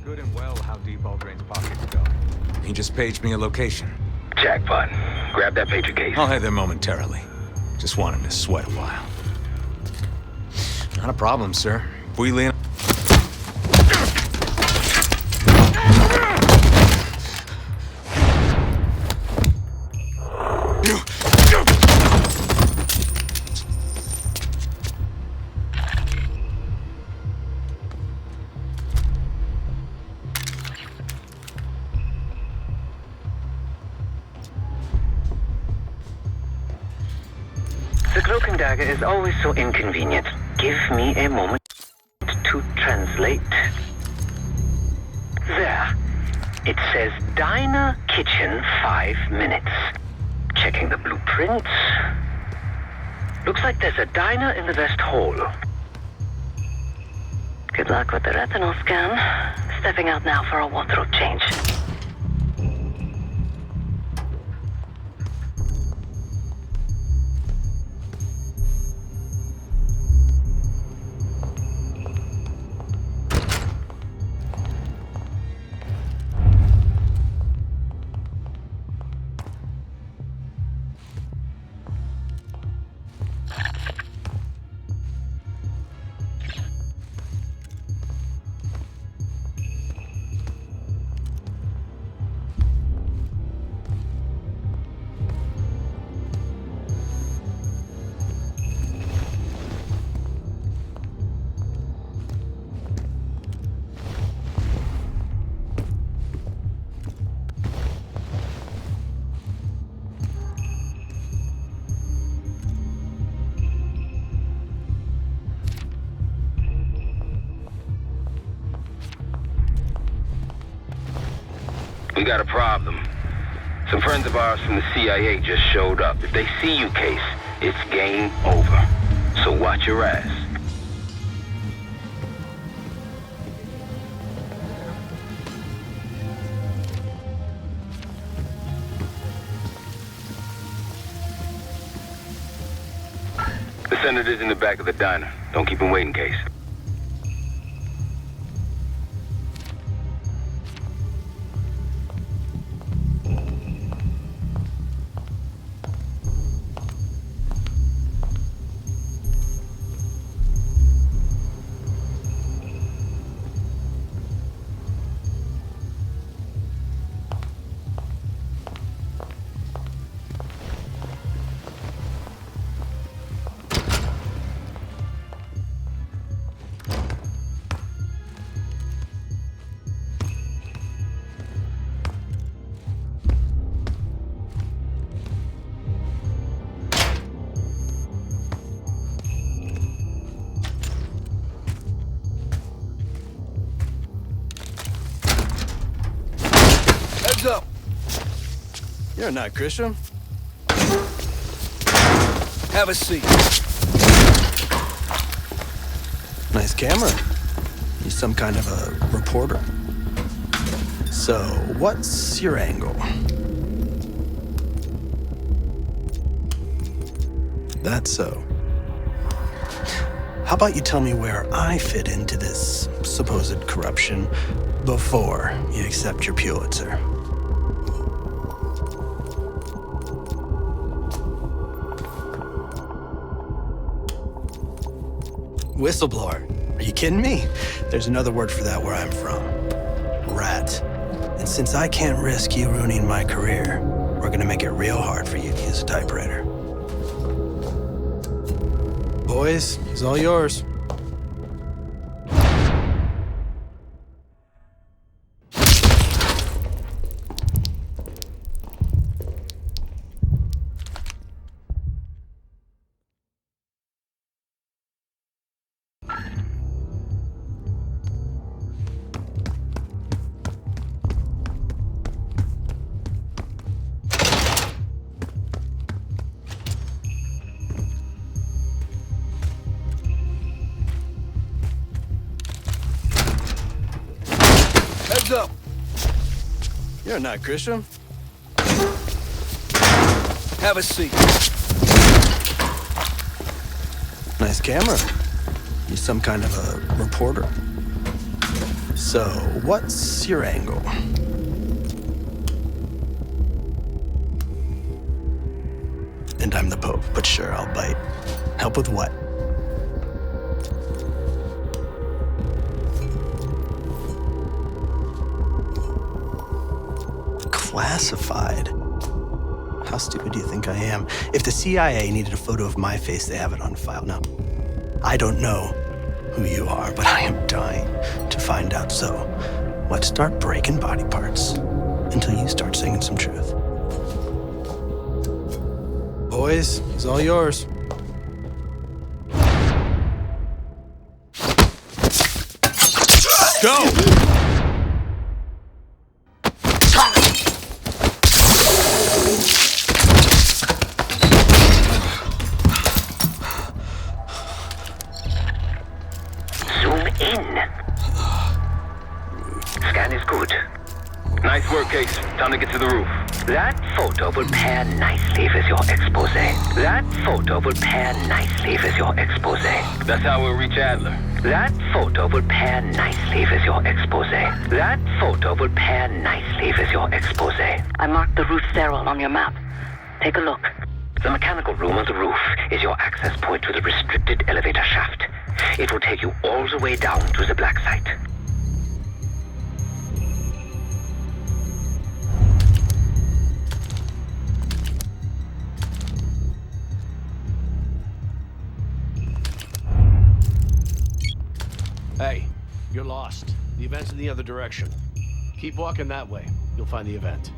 Good and well how deep Aldrain's pockets go. He just paged me a location. Jackpot. Grab that pager, Case. I'll head there momentarily. Just want him to sweat a while. Not a problem, sir. Wheelie and... The cloaking dagger is always so inconvenient. Give me a moment to translate. There. It says Diner Kitchen 5 minutes. Checking the blueprints. Looks like there's a diner in the West Hall. Good luck with the retinal scan. Stepping out now for a wardrobe change. We got a problem. Some friends of ours from the CIA just showed up. If they see you, Case, it's game over. So watch your ass. The senator's in the back of the diner. Don't keep him waiting, Case. You're not Christian. Have a seat. Nice camera. You some kind of a reporter? So, what's your angle? That's so. How about you tell me where I fit into this supposed corruption before you accept your Pulitzer? Whistleblower. Are you kidding me? There's another word for that where I'm from. Rat. And since I can't risk you ruining my career, we're gonna make it real hard for you to use a typewriter. Boys, he's all yours. Heads up. You're not Christian. Have a seat. Nice camera. You some kind of a reporter? So, what's your angle? And I'm the Pope, but sure, I'll bite. Help with what? Classified? How stupid do you think I am? If the CIA needed a photo of my face, they have it on file. Now, I don't know who you are, but I am dying to find out. So, let's start breaking body parts until you start singing some truth. Boys, it's all yours. Go! Nice work, Case. Time to get to the roof. That photo will pair nicely with your expose. That photo will pair nicely with your expose. That's how we'll reach Adler. That photo will pair nicely with your expose. That photo will pair nicely with your expose. I marked the roof stairwell on your map. Take a look. The mechanical room on the roof is your access point to the restricted elevator shaft. It will take you all the way down to the black site. Hey, you're lost. The event's in the other direction. Keep walking that way. You'll find the event.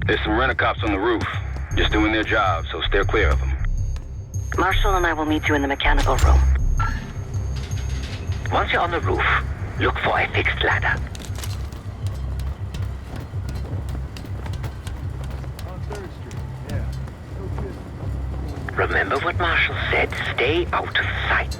There's some rent-a-cops on the roof. Just doing their job, so steer clear of them. Marshall and I will meet you in the mechanical room. Once you're on the roof, look for a fixed ladder. Remember what Marshall said, stay out of sight.